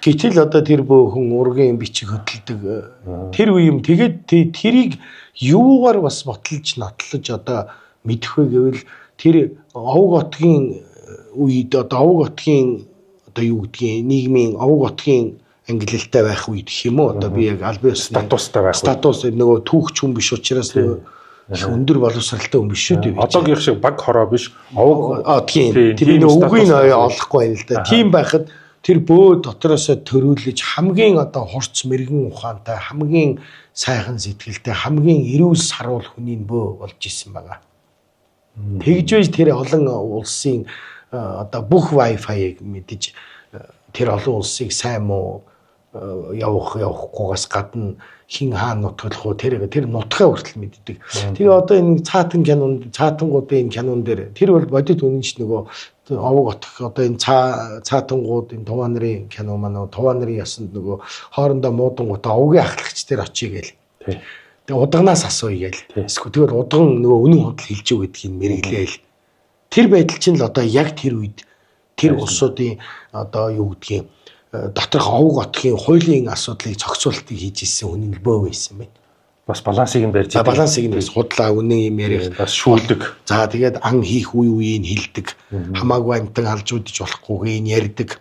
[SPEAKER 2] Гэтэл одоо тэр бөөхөн ургийн бичиг хөдөлдөг тэр үе юм. Тэгээд тэрийг юугаар бас ботолж нотлож одоо мэдэх вэ гэвэл тэр овг отгийн үед одоо овг отгийн одоо юу гэдгийг нийгмийн овг отгийн ангилалтай байх үед гэх юм уу одоо би яг албан ёсны
[SPEAKER 1] статустай байх.
[SPEAKER 2] Статус нөгөө түүхч хүн биш учраас их өндөр боловсралтай хүн биш шүү дээ.
[SPEAKER 1] Одоогийн шиг баг хороо биш. Овг
[SPEAKER 2] тийм тэр үгийн олохгүй байл л да. Тийм байхад тэр бөө дотроосоо төрүүлж хамгийн одоо хурц мэрэгэн ухаантай хамгийн сайхан сэтгэлтэй хамгийн эрүүл саруул хүнийг бөө болж исэн байгаа. Тэгж байж тэр олон улсын одоо бүх Wi-Fi-г мэдэж тэр олон улсыг сайн муу явахгүйгээс гадна хин хаана нутгалах уу тэр нутгаа хүртэл мэддэг. Тэгээ одоо энэ цаатангуудын кинон дээр тэр бол бодит үнэнч нөгөө овог отох одоо энэ цаатангууд энэ туваа нарын кино маань туваа нарын ясанд нөгөө хоорондоо муудангуудаа овгийн ахлагч дээр очие гээл. Тэгээ удагнаас асууя гээл. Эсвэл тэгэл удаган нөгөө үнэн худал хэлж өг гэдгийг мэргэлээл. Тэр байдал чинь л одоо яг тэр үед тэр улсуудын одоо юу гэдгийг доторх овг отхийн хуулийн асуудлыг зохицуултыг хийж ирсэн хүн нь бөө байсан байна.
[SPEAKER 1] Бас балансыг нь барьж байгаа.
[SPEAKER 2] Балансыг нь бас худлаа үнэн юм ярих
[SPEAKER 1] бас шүүлдэг.
[SPEAKER 2] За тэгээд ан хийх үеийг хэлдэг. Хамаагүй амтан алж удаж болохгүйг нь ярьдаг.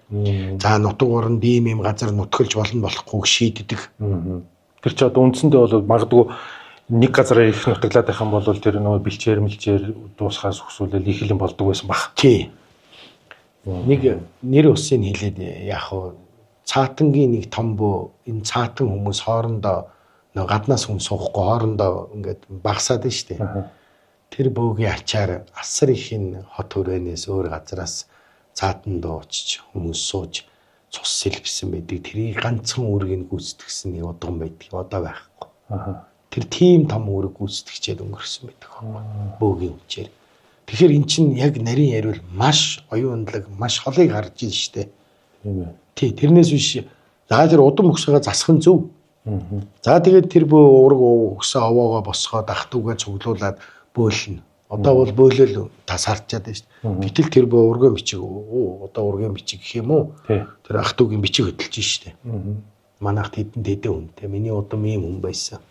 [SPEAKER 2] За нутаг оронд ийм газар нутгалж болно болохгүйг шийддэг.
[SPEAKER 1] Тэр чи одоо үндсэндээ бол магадгүй нэг газараа их нутаглаад байх юм бол тэр нөгөө бэлчээр дуусхаас хүсвэл их юм болдог байсан баг.
[SPEAKER 2] Тий. Нэг нэр усын хэлээд яах вэ? Цаатангийн нэг том бөө энэ цаатан хүмүүс хоорондоо нөгөө гаднаас хүн суухгүй хоорондоо ингээд багсаад нь штэ. Тэр бөөгийн ачаар асар их энэ хот хүрээнээс өөр газараас цаатан дуучиж хүмүүс сууж цус сэлбсэн байдаг. Тэрийг ганцхан үүргийг гүйцэтгэсэн нэг удам байдаг. Одоо байхгүй. Тэр тийм том үүрэг гүйцэтгэжээд өнгөрсөн байдаг байхгүй. Бөөгийн хүчээр. Тэгэхээр эн чинь яг нарийн яриул маш оюун ундлаг, маш холыг харж ийн штэ.
[SPEAKER 1] Тийм ээ.
[SPEAKER 2] Тий, тэрнээс биш. За тэр удам өгсөөгөө засах нь зөв. За тэгээд тэр бөө ураг өгсөн овоогоо босгоод ах トゥ угаа цуглуулад бөөлнө. Одоо бол бөөлөл тас харчаад байна шүү дээ. Гэтэл тэр бөө ургийн бичиг одоо ургийн бичиг гэх юм уу? Тэр ах トゥ угийн бичиг хөдөлж шүү дээ. Манайх тэдэн хүнтэй. Миний удам ийм хүн байсан.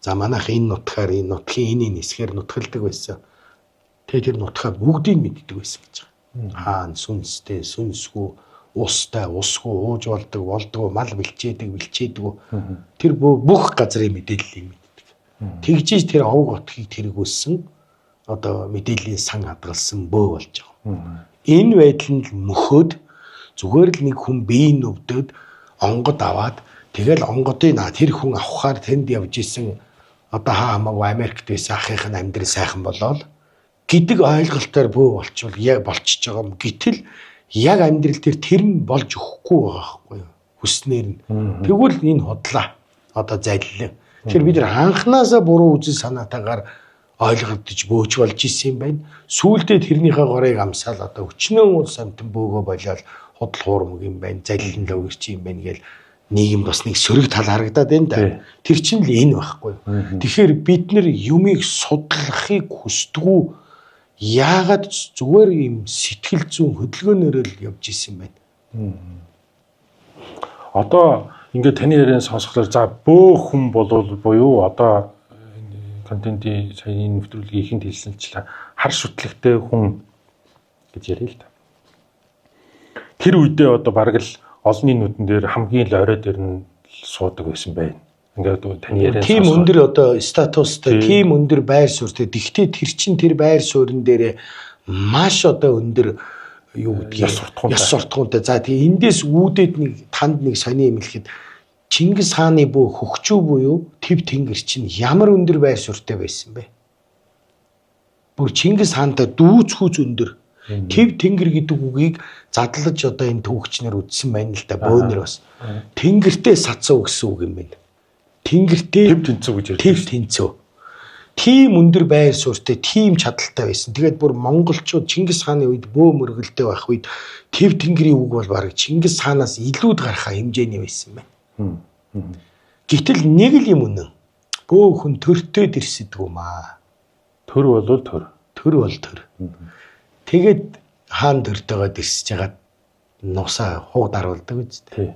[SPEAKER 2] За манайх энэ нутгаар энэ нутгийн энэ нисгээр нутгалдаг байсан. Тэгээд тэр нутгаа бүгдийг мэддэг байсан гэж байгаа. Хаан сүнстэй, сүнсгүй, устай, усгүй, ууж болдог, мал бэлчээдэг. Тэр бүх газрын мэдээллийг мэддэг. Тэгжиж тэр овг отхыг тэргүүлсэн одоо мэдээллийн сан хадгалсан бөө болж байгаа. Энэ байдал нь мөхөд зүгээр л нэг хүн биеийн өвдөд онгод аваад тэгэл онгодыг тэр хүн авахаар тэнд явж исэн одоо хамаагүй Америкт байсан ахынх нь амьдрал сайхан болоод гэдэг ойлголтоор бөө болчвол яг болчихж байгаа юм. Гэтэл яг амьдрал дээр тэр нь болж өгөхгүй байгаа байхгүй юу? Хүснээр нь. Тэгвэл энэ худлаа одоо залилаа. Тэгэхээр бид нар анханасаа буруу үзэл санаатаагаар ойлгогдож бөөж болж исэн юм байна. Сүүлдээ тэрнийхээ горыг амсаал одоо өчнөө улс амтан бөөгөө болоод худал хуурмаг юм байна. Залилан л өгч юм байна гээл нийгэм бас нэг сөрөг тал харагдаад байна да. Тэр чинь л энэ байхгүй юу? Тэгэхээр бид нар юмыг судлахыг хүсдэггүй. Яагаад зүгээр юм сэтгэл зүйн хөдөлгөөнөөр л явж исэн байна.
[SPEAKER 1] Одоо ингээд таны яриан сонсохлоор за бөөх хүн болвол буюу одоо контентын саяны нэвтрүүлгийн ихэнд хэлсэнчлээ хар шүтлэгтэй хүн гэж яриа л та. Тэр үедээ одоо бараг л олонний нүдэн дээр хамгийн л орой дээр нь суудаг байсан байна. Ингээд таны яриан
[SPEAKER 2] тийм өндөр одоо статустай, тийм өндөр байр суурьтай. Гэхдээ тэр чин тэр байр суурин дээр маш одоо өндөр юу гэдгийг яс суртахуунтай. За тэгээ эндээс үүдээд нэг танд нэг сони юм хэлэхэд Чингис хааны бөө хөгчүү буюу Тэв тэнгэр чинь ямар өндөр байр суурьтай байсан бэ? Бүр Чингис хаантай дүүцхүүц өндөр. Тэв тэнгэр гэдэг үгийг задлаж одоо энэ төвөгчнөр үздсэн байна л да. Бөөнөр бас тэнгэртэй сацуу гэсэн үг юм байна. Тэнгэртэй
[SPEAKER 1] Тэв тэнцүү гэж ярьдаг.
[SPEAKER 2] Тэв тэнцүү. Тийм өндөр байр суурьтай, тийм чадaltaй байсан. Тэгээд бүр монголчууд Чингис хааны үед бөө мөргөлтэй байх үед Тэв тэнгэрийн үг бол бараг Чингис хаанаас илүүд гарахаа хэмжээний байсан байна. Гэтэл нэг л юм үнэн. Бөө хүн төртөө дэрсэдэг юм аа.
[SPEAKER 1] Төр бол төр.
[SPEAKER 2] Төр бол төр. Тэгээд хаан төртөөгөө дэрсэж хагаад нусаа хуг даруулдаг үстэй.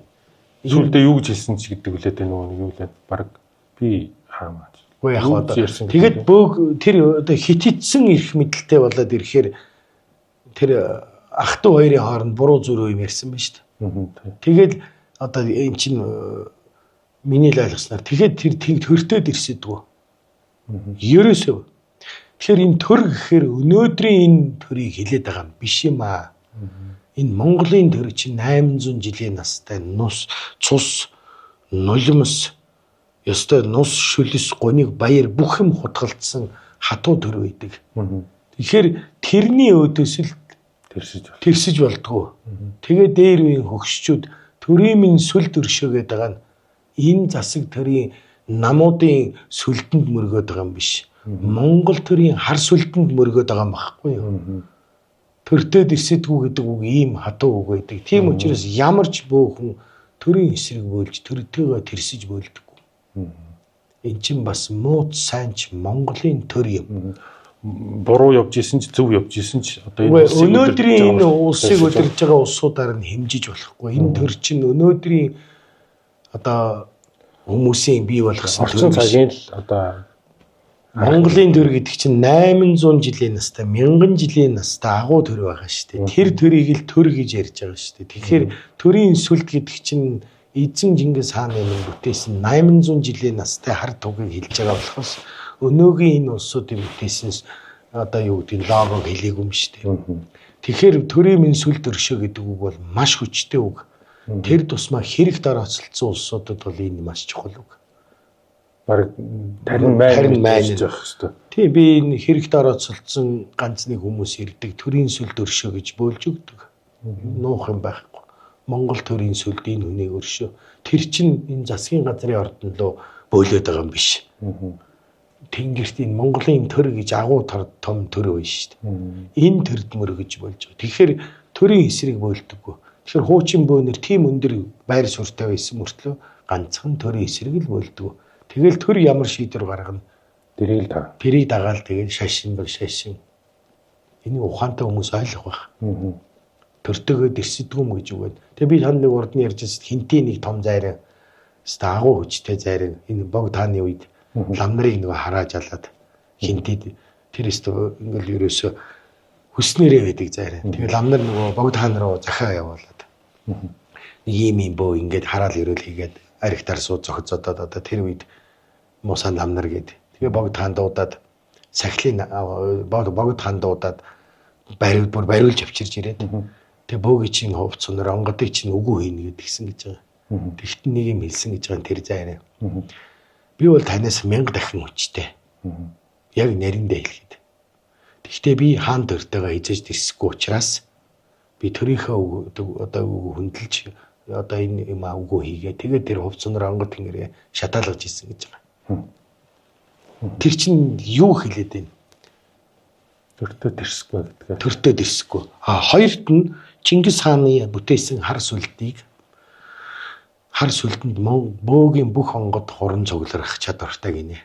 [SPEAKER 1] Сүүлдээ юу гэж хэлсэн ч гэдэг үлээд нөгөө юу лээ баг би хаамаа.
[SPEAKER 2] Үгүй яг одоо тэгэд бөөг тэр одоо хитэтсэн их мэдлэлтэй болоод ирэхээр тэр ах トゥ хоёрын хооронд буруу зүрөө юм ярьсан байна шүү дээ. Тэгээд одоо эн чинь миний л ойлгосноор тэгэхэд тэр төртөөд ирсэдгүү. Ерөөсөө. Тэгэхээр энэ төр гэхээр өнөөдрийн энэ төрийг хилээд байгаа юм биш юм аа. Энэ Монголын төр чинь 800 жилийн настай нус, цус, нулимс, ёстой нус, шүлэс, гуниг, баяр бүх юм хутгалдсан хатуу төр байдаг. Тэгэхээр тэрний өөдөөс л тэрсэж болдгоо. Тэгээ дээр үеийн хөгшчүүд төрийн минь сүл төршөөгээд байгаа нь энэ засаг төрийн намуудын сүлдэнд мөргөөд байгаа юм биш. Монгол төрийн хар сүлдэнд мөргөөд байгаа юм багхгүй юу? Төртөөд ирсэдгүү гэдэг үг ийм хатуу үг байдаг. Тийм учраас ямар ч бөөхөн төрийн эсрэг бөөлж төртөөгөө тэрсэж бөөлдөггүй. Энд чинь бас мууц сайнч Монголын төр юм.
[SPEAKER 1] буруу явж исэн ч зөв явж исэн ч одоо энэ
[SPEAKER 2] өнөөдрийн энэ улсыг удирдах байгаа улсуудаар нь хэмжиж болохгүй. Энэ төр чинь өнөөдрийн одоо хүмүүсийн бий болгосон
[SPEAKER 1] орчин цагийн л одоо
[SPEAKER 2] Монголын төр гэдэг чинь 800 жилийн настай, 1000 жилийн настай агуу төр байгаа шүү дээ. Тэр төрийг л төр гэж ярьж байгаа шүү дээ. Тэгэхээр төрийн сүлд гэдэг чинь эзэн Жингис хааны бүтээсэн 800 жилийн настай хар тугийг хэлж байгаа болохоос өнөөгийн энэ улсуудын бүтээсэн одоо юу гэдэг нь логог хэлээгүй юм шүү дээ. Тэгэхээр төрийн минь сүлд өршөө гэдэг үг бол маш хүчтэй үг. Тэр тусмаа хэрэг дараацалцсан улсуудад бол энэ маш чухал үг.
[SPEAKER 1] Бараг тарин маань хийж явах хэрэгтэй.
[SPEAKER 2] Тийм би энэ хэрэг дараацалцсан ганц нэг хүмүүс ирдэг төрийн сүлд өршөө гэж бөөлж өгдөг. Нуух юм байхгүй. Монгол төрийн сүлд энэ хүнийг өршөө. Тэр чинь энэ засгийн газрын ордон руу бөөлөд байгаа юм биш. Тэнгэрт энэ Монголын төр гэж агуу том төр байна шүү дээ. Энэ төрд мөргөж болж байгаа. Тэгэхээр төрийн эсрэг бөөлдөггүй. Тэгэхээр хуучин бөөнөр тийм өндөр байр суурьтай байсан мөртлөө ганцхан төрийн эсрэг л бөөлдөг. Тэгэл төр ямар шийдвэр гаргана. Тэрийг дагаал тэгэл шашин. Энийг ухаантай хүмүүс ойлгох байх. Төртөгөө дэсэдгүм гэж үгээд. Тэгээ би тань нэг урд нь ярьж байсан хинтээ нэг том зайраа агуу хүчтэй зайраа энэ богд хааны үед лам нарыг нөгөө харааж алаад хинтээ тэр өстө ингээл ерөөсө хүснээрээ байдаг зайраа. Тэгээ лам нар нөгөө богд хаан руу захаа явуулаад. Ийм бөө ингээд хараал өрөөл хийгээд аригтар сууд зохицоод одоо тэр үед мусан лам нар гээд тэгээ богд хаан дуудаад сахилын богд хаан дуудаад бариулж авчирж ирээд тэгээ бөөгийн чинь хувц сонор онгодыг чинь үгүй хийнэ гэдгийгсэн гэж байгаа. Тэгт нэг юм хэлсэн гэж байгаа тэр зайраа. Би бол танаас 1000 дахин хүчтэй. Яг нариндаа хэлгээд. Тэгтээ би хаан төртэйгээ эзэж дэсэхгүй учраас би төрийнхөө одоо хөндлөж одоо энэ юм үгүй хийгээ. Тэгээд тэр хувц сонор онгод тэнгэрээ шатаалгаж ийсэн гэж байгаа. Тэр чинь юу хэлээд байна?
[SPEAKER 1] Төртөө дэрсэхгүй гэдгээ.
[SPEAKER 2] Төртөө дэрсэхгүй. Хоёрт нь Чингис хааны бүтээсэн хар сүлдийг хар сүлдэнд бөөгийн бүх онгод хуран цугларах чадвартай гинэ.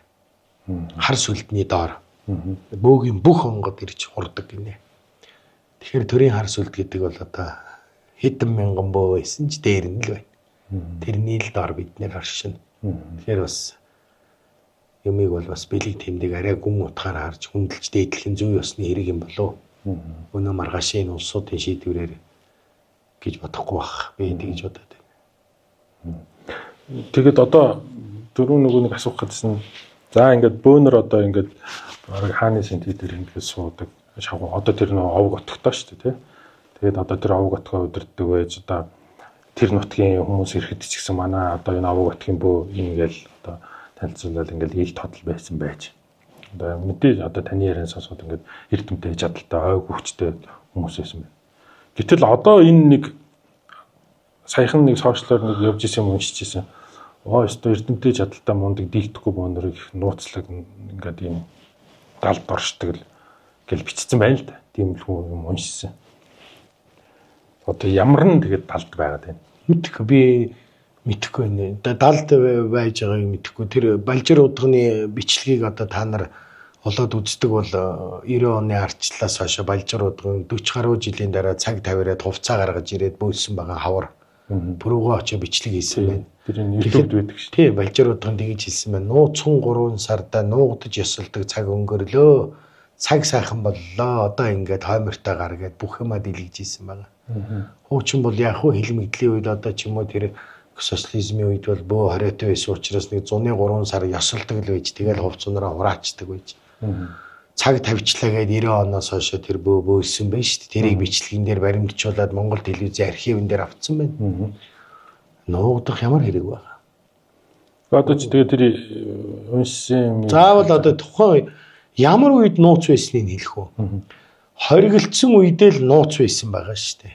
[SPEAKER 2] Хар сүлдний доор бөөгийн бүх онгод ирж хурдаг гинэ. Тэгэхээр төрийн хар сүлд гэдэг бол одоо хэдэн мянган бөө байсан ч дээр нь л байна. Тэрний л доор бид нэр оршино. Тэгэхээр бас юмыг бол бас бэлэг тэмдэг арай гүн утгаар харж хүндэлж дээдлэх нь зүй ёсны хэрэг юм болов. Өнөө маргаашийн улсуудын шийдвэрээр гэж бодохгүй бах. Би тэгж бодоод байна.
[SPEAKER 1] Тэгэд одоо дөрөв нэг асуух гэсэн. За ингээд бөөнөр одоо ингээд хааны сэнти дээр ингээд суудаг. Шавуу одоо тэр нөө овг отготой шүү дээ, тий. Тэгээд одоо тэр овг отгоо удирддаг байж одоо тэр нутгийн хүмүүс ирэхэд ч гэсэн манай одоо энэ овг отгийн бөө ингээл одоо танилцуулаад ингээд ил тодл байсан байж. Одоо мэдээ одоо таны яриан сонсоод ингээд эрдэмтэй чадaltaй ойг хүчтэй хүмүүс байсан байна. Гэтэл одоо энэ нэг саяхан нэг сошиалор нэг явж исэн юм уншиж исэн. Өстө эрдэмтэй чадaltaй мундаг дийлдэхгүй бөөнөрийг их нууцлаг ингээд ийм далд оршдог л гэл бичсэн байна л да. Тийм л юм уншижсэн. Одоо ямар нь тэгээд далд байгаад байна.
[SPEAKER 2] Мэдхгүй би мэдхгүй нэ. Далд байж байгааг мэдхгүй. Тэр Балжир удганы бичлэгийг одоо та нар олоод үздэг бол 90 оны арчлаас хойш Балжир удгын 40 гаруй жилийн дараа цаг тавираад хувцас гаргаж ирээд бөөссөн байгаа хавар. Бүрөөгөө очиж бичлэг хийсэн байна.
[SPEAKER 1] Тэр нь YouTube-д байдаг шүү.
[SPEAKER 2] Тий, Балжир удгын тэгж хэлсэн байна. Нууцхан 3 сарда нуугдаж ёсолдог цаг өнгөрлөө. Цаг сайхан боллоо. Одоо ингээд хоймортой гаргээд бүх юмаа дэлгэж ийсэн байгаа. Хуучин бол яг хөө хилмигдлийн үед одоо ч юм уу тэр социализмын үед бол бөө хориотой байсан учраас нэг 103 сар ёсолдог л байж тэгэл хувцснараа хураачдаг байж. Цаг тавьчлаа гээд 90 оноос хойш тэр бөөсөн байна шүү дээ. Тэрийг бичлэгэн дээр баримтжуулаад Монгол телевизийн архивын дээр авцсан байна. Нуугдах ямар хэрэг байгаа.
[SPEAKER 1] Одоо ч тэгээ тэр уншсан юм.
[SPEAKER 2] Заавал одоо тухайн ямар үед нууц байсныг хэлэх үү? Хоригдсон үедээ л нууц байсан байгаа шүү дээ.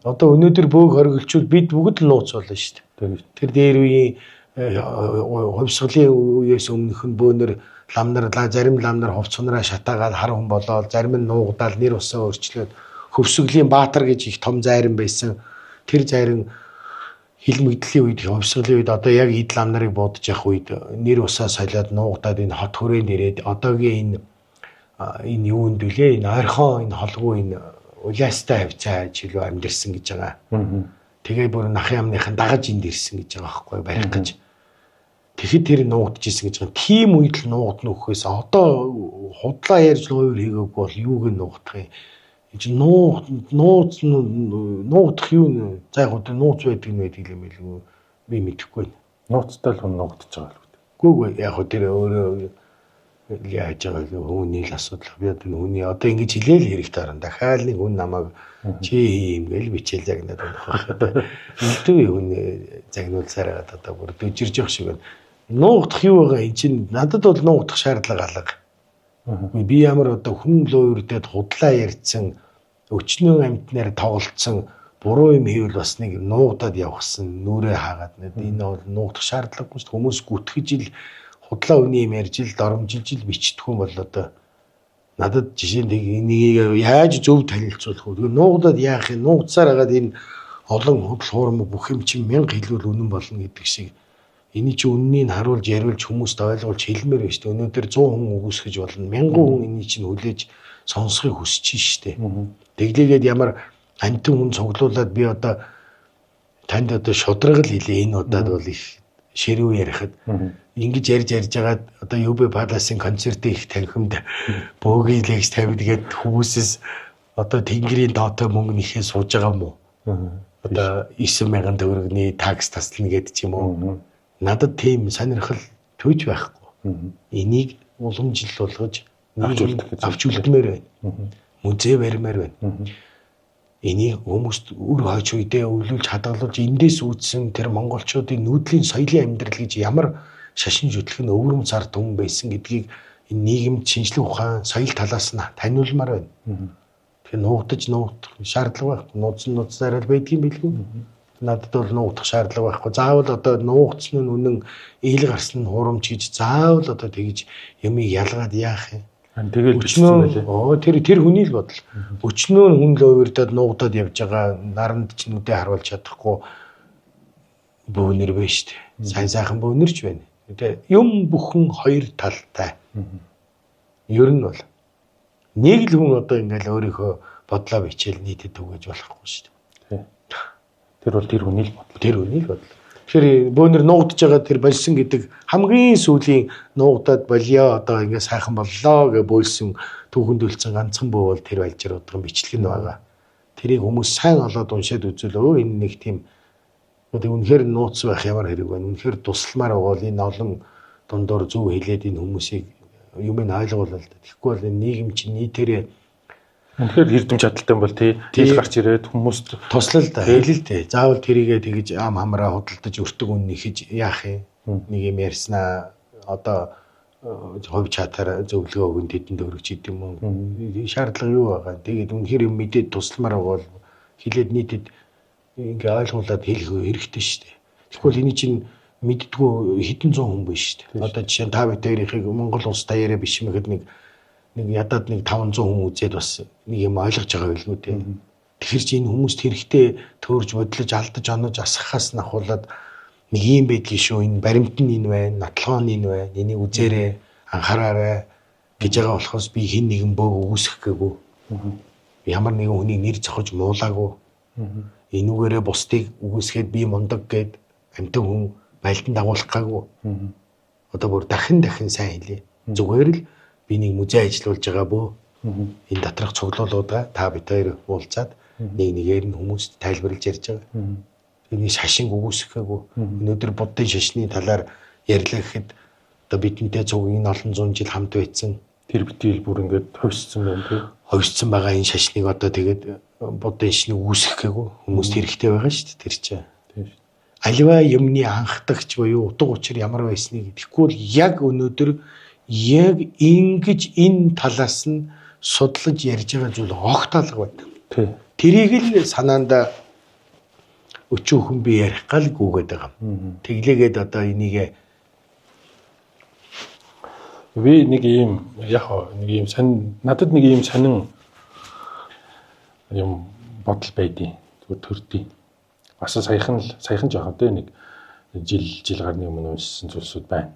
[SPEAKER 2] Одоо өнөөдөр бөөг хоригдчвал бид бүгд л нууц болно шүү дээ. Тэр дээр үеийн хувьсгалын үеэс өмнөх нь бөөнөр ламнар зарим ламнар хувцснараа шатаагаад хар хүн болоод зарим нь нуугдаал нэр усаа өөрчлөөд хөвсгөлийн баатар гэж их том зайран байсан. Тэр зайран хилмигдлийн үед хувьсгалын үед одоо яг эд ламнарыг буудаж явах үед нэр усаа солиод нуугдаад энэ хот хүрээнд ирээд одоогийн энэ энэ юунд үлээ энэ ойрхон энэ холгүй энэ улаастай хавцаа жилөө амьдэрсэн гэж байгаа. Тэгээ бүр нахын амныхан дагаж энд ирсэн гэж байгаа байхгүй барих гэж. Тэгэхэд тэр нуугдчихсэн гэж байгаа. Тийм үед л нуугдна өгөхөөс одоо худлаа ярьж нуур хийгээгүй бол юуг нь нуугдах юм? Нуугдах юу нэ? За яг одоо нууц байдаг юм билгүй би мэдэхгүй байна.
[SPEAKER 1] Нууцтай л нуугдчихж байгаа л үү.
[SPEAKER 2] Гүг яг тэр өөрөө яаж байгаа хүний л асуудал. Би одоо хүний одоо ингэж хэлээл хэрэгтэй харан дахиад нэг хүн намайг чи юм гээл бичээл загнаад байна. Илтүү хүн загнуулсараад одоо бүр дөжирж явах шиг байна. Нуугдах юу байгаа энэ чинь надад бол нуугдах шаардлага алга. Би ямар одоо хүн луурдэд худлаа ярьсан өчнөө амтнаар тоглолцсон буруу юм хийвэл бас нэг нуугдаад явахсан нүрээ хаагаад энэ бол нуугдах шаардлагагүй шүү дээ. Хүмүүс гүтгэж ил худлаа үний юм ярьж ил доромжилж ил бичдэг юм бол одоо надад жишээ нь энийг яаж зөв танилцуулах вэ? Нуугдаад яах юм? Нуугдсаар хагаад энэ олон худал хуурмаг бүх юм чинь 1000 хэлбэл үнэн болно гэдэг шиг энийг чи үннийг харуулж яриулж хүмүүст ойлгуулж хэлмээр байна шүү дээ. Өнөөдөр 100 хүн үгүйсгэж болно. 1000 хүн энийг чинь хүлээж сонсохыг хүсэж шүү дээ. Тэглээгээд ямар амтэн хүн цуглуулад би одоо танд одоо шудраг л хэлээ энэ удаад бол их ширүү ярихад ингэж ярьж байгаад одоо UB Palace-ын концертын их танхимд бөөгийн лекс тавьдгээд хүмүүсээс одоо тэнгэрийн доотой мөнгө нэхээ сууж байгаа юм уу? Одоо 9000 төгрөгийн такс таслана гэдэг ч юм уу. Надад тийм сонирхол төвж байхгүй. Энийг уламжил болгож авч үлдмээр байна. Музей баримаар байна. Энийг хүмүүст үр хойч үедээ өвлүүлж хадгалуулж эндээс үүдсэн тэр монголчуудын нүүдлийн соёлын амьдрал гэж ямар шашин жөтлөх нь өвөрм цар түн байсан гэдгийг энэ нийгэмд шинжлэх ухаан соёл талаас нь таниулмаар байна. Тэгэхээр нуугдах шаардлага байхгүй. Нууцсаар л байдгийн билгүй. Надад бол нуугдах шаардлага байхгүй. Заавал одоо нуугдсан нь үнэн ил гарсан нь хурамч гэж заавал одоо тэгж юмыг ялгаад яах юм?
[SPEAKER 1] Тэгэл бичсэн байлээ.
[SPEAKER 2] Тэр хүний л бодол. Өчнөө хүн л уурдаад нуугдаад явж байгаа наранд ч нүдэ харуулж чадахгүй бөөнөр байна шүү дээ. Сайн сайхан бөөнөрч байна. Тэгээ юм бүхэн хоёр талтай. Ер нь бол нэг л хүн одоо ингээл өөрийнхөө бодлоо бичээл нийтэд түгэж болохгүй шүү дээ.
[SPEAKER 1] Тэр бол тэр хүний л бодол.
[SPEAKER 2] Тэр хүний л бодол. Тэгэхээр бөөнөр нуугдж байгаа тэр болсон гэдэг хамгийн сүүлийн нуугдаад болио одоо ингээ сайхан боллоо гэж бөөлсөн түүхэнд үлдсэн ганцхан бөө бол тэр байлжир удган бичлэг нь байгаа. Тэрийг хүмүүс сайн олоод уншаад үзвэл энэ нэг тийм үнэхээр нууц байх ямар хэрэг байна. Үнэхээр тусламар байгаа бол энэ олон дундуур зөв хэлээд энэ хүмүүсийг юм ин ойлгуулалт. Тэгэхгүй бол энэ нийгэм чинь нийтээрээ
[SPEAKER 1] үнэхээр эрдэм чадaltaй бол тий гарч ирээд хүмүүст
[SPEAKER 2] туслал да хэлэлтэй. Заавал тэрийгээ тэгж ам хамраа худалдаж өртөг үн нэхэж яах юм? Нэг юм ярьснаа одоо хувь чатаар зөвлөгөө өгөн тэдэнд өргөж идэв юм уу? Шаардлага юу байгаа? Тэгээд үнэхээр юм мэдээд тусламар бол хэлээд нийтэд ингээ ойлгуулад хэлэх хэрэгтэй шүү дээ. Тэгвэл энэ чинь мэддгүү хэдэн зуун хүн байна шүү дээ. Одоо жишээ нь та бүдээрийнхийг Монгол улс даяараа биш мэхэд нэг ядаад нэг 500 хүн үзээд бас нэг юм ойлгож байгаа байлгүй дээ. Тэгэхээр чи энэ хүмүүст хэрэгтэй төөрж бодлож алдаж онож асахаас нь ахуулаад нэг юм байдгийг шүү энэ баримт нь энэ байна, нотлогоо нь энэ байна. Энийг үзээрэй, анхаараарай гэж байгаа болохоос би хэн нэгэн бөөг үүсгэх гээгүй. Ямар нэгэн хүнийг нэр зохиж муулаагүй. Энүүгээрээ бусдыг үгүйсгээд би мундаг гэд амтэн хүн байлдан дагуулах гаагүй. Одоо бүр дахин сайн хэлье. Зүгээр л би нэг музей ажиллуулж байгаа бөө. Энэ доторх цуглуулуудаа та бид хоёр уулзаад нэг нэгээр нь хүмүүст тайлбарлаж ярьж байгаа. Энийг шашин үгүйсгэхгүй. Өнөөдөр буддын шашны талаар ярьлаа гэхэд одоо бидэнтэй цугийн олон зуун жил хамт байсан.
[SPEAKER 1] Тэр битэл бүр ингээд хөвссөн байна тий.
[SPEAKER 2] Хөвссөн байгаа энэ шашныг одоо тэгээд буддын шашныг үгүйсгэхгүй хүмүүст хэрэгтэй байгаа шүү дээ тэр чинь. Аливаа юмны анхдагч буюу утга учир ямар байсныг тэгэхгүй л яг өнөөдөр яг ингэж энэ талаас нь судлаж ярьж байгаа зүйл огтолго байна. Тэрийг л санаанда өчүүхэн би ярих гал гүгээд байгаа юм. Тэглээгээд одоо энийг
[SPEAKER 1] би нэг ийм яг нэг ийм надад нэг ийм сонин юм бодол байдیں۔ Зүгээр төрдий. Бас саяхан жоохон тэ нэг жил гарны өмнө уншсан зүйлсүүд байна.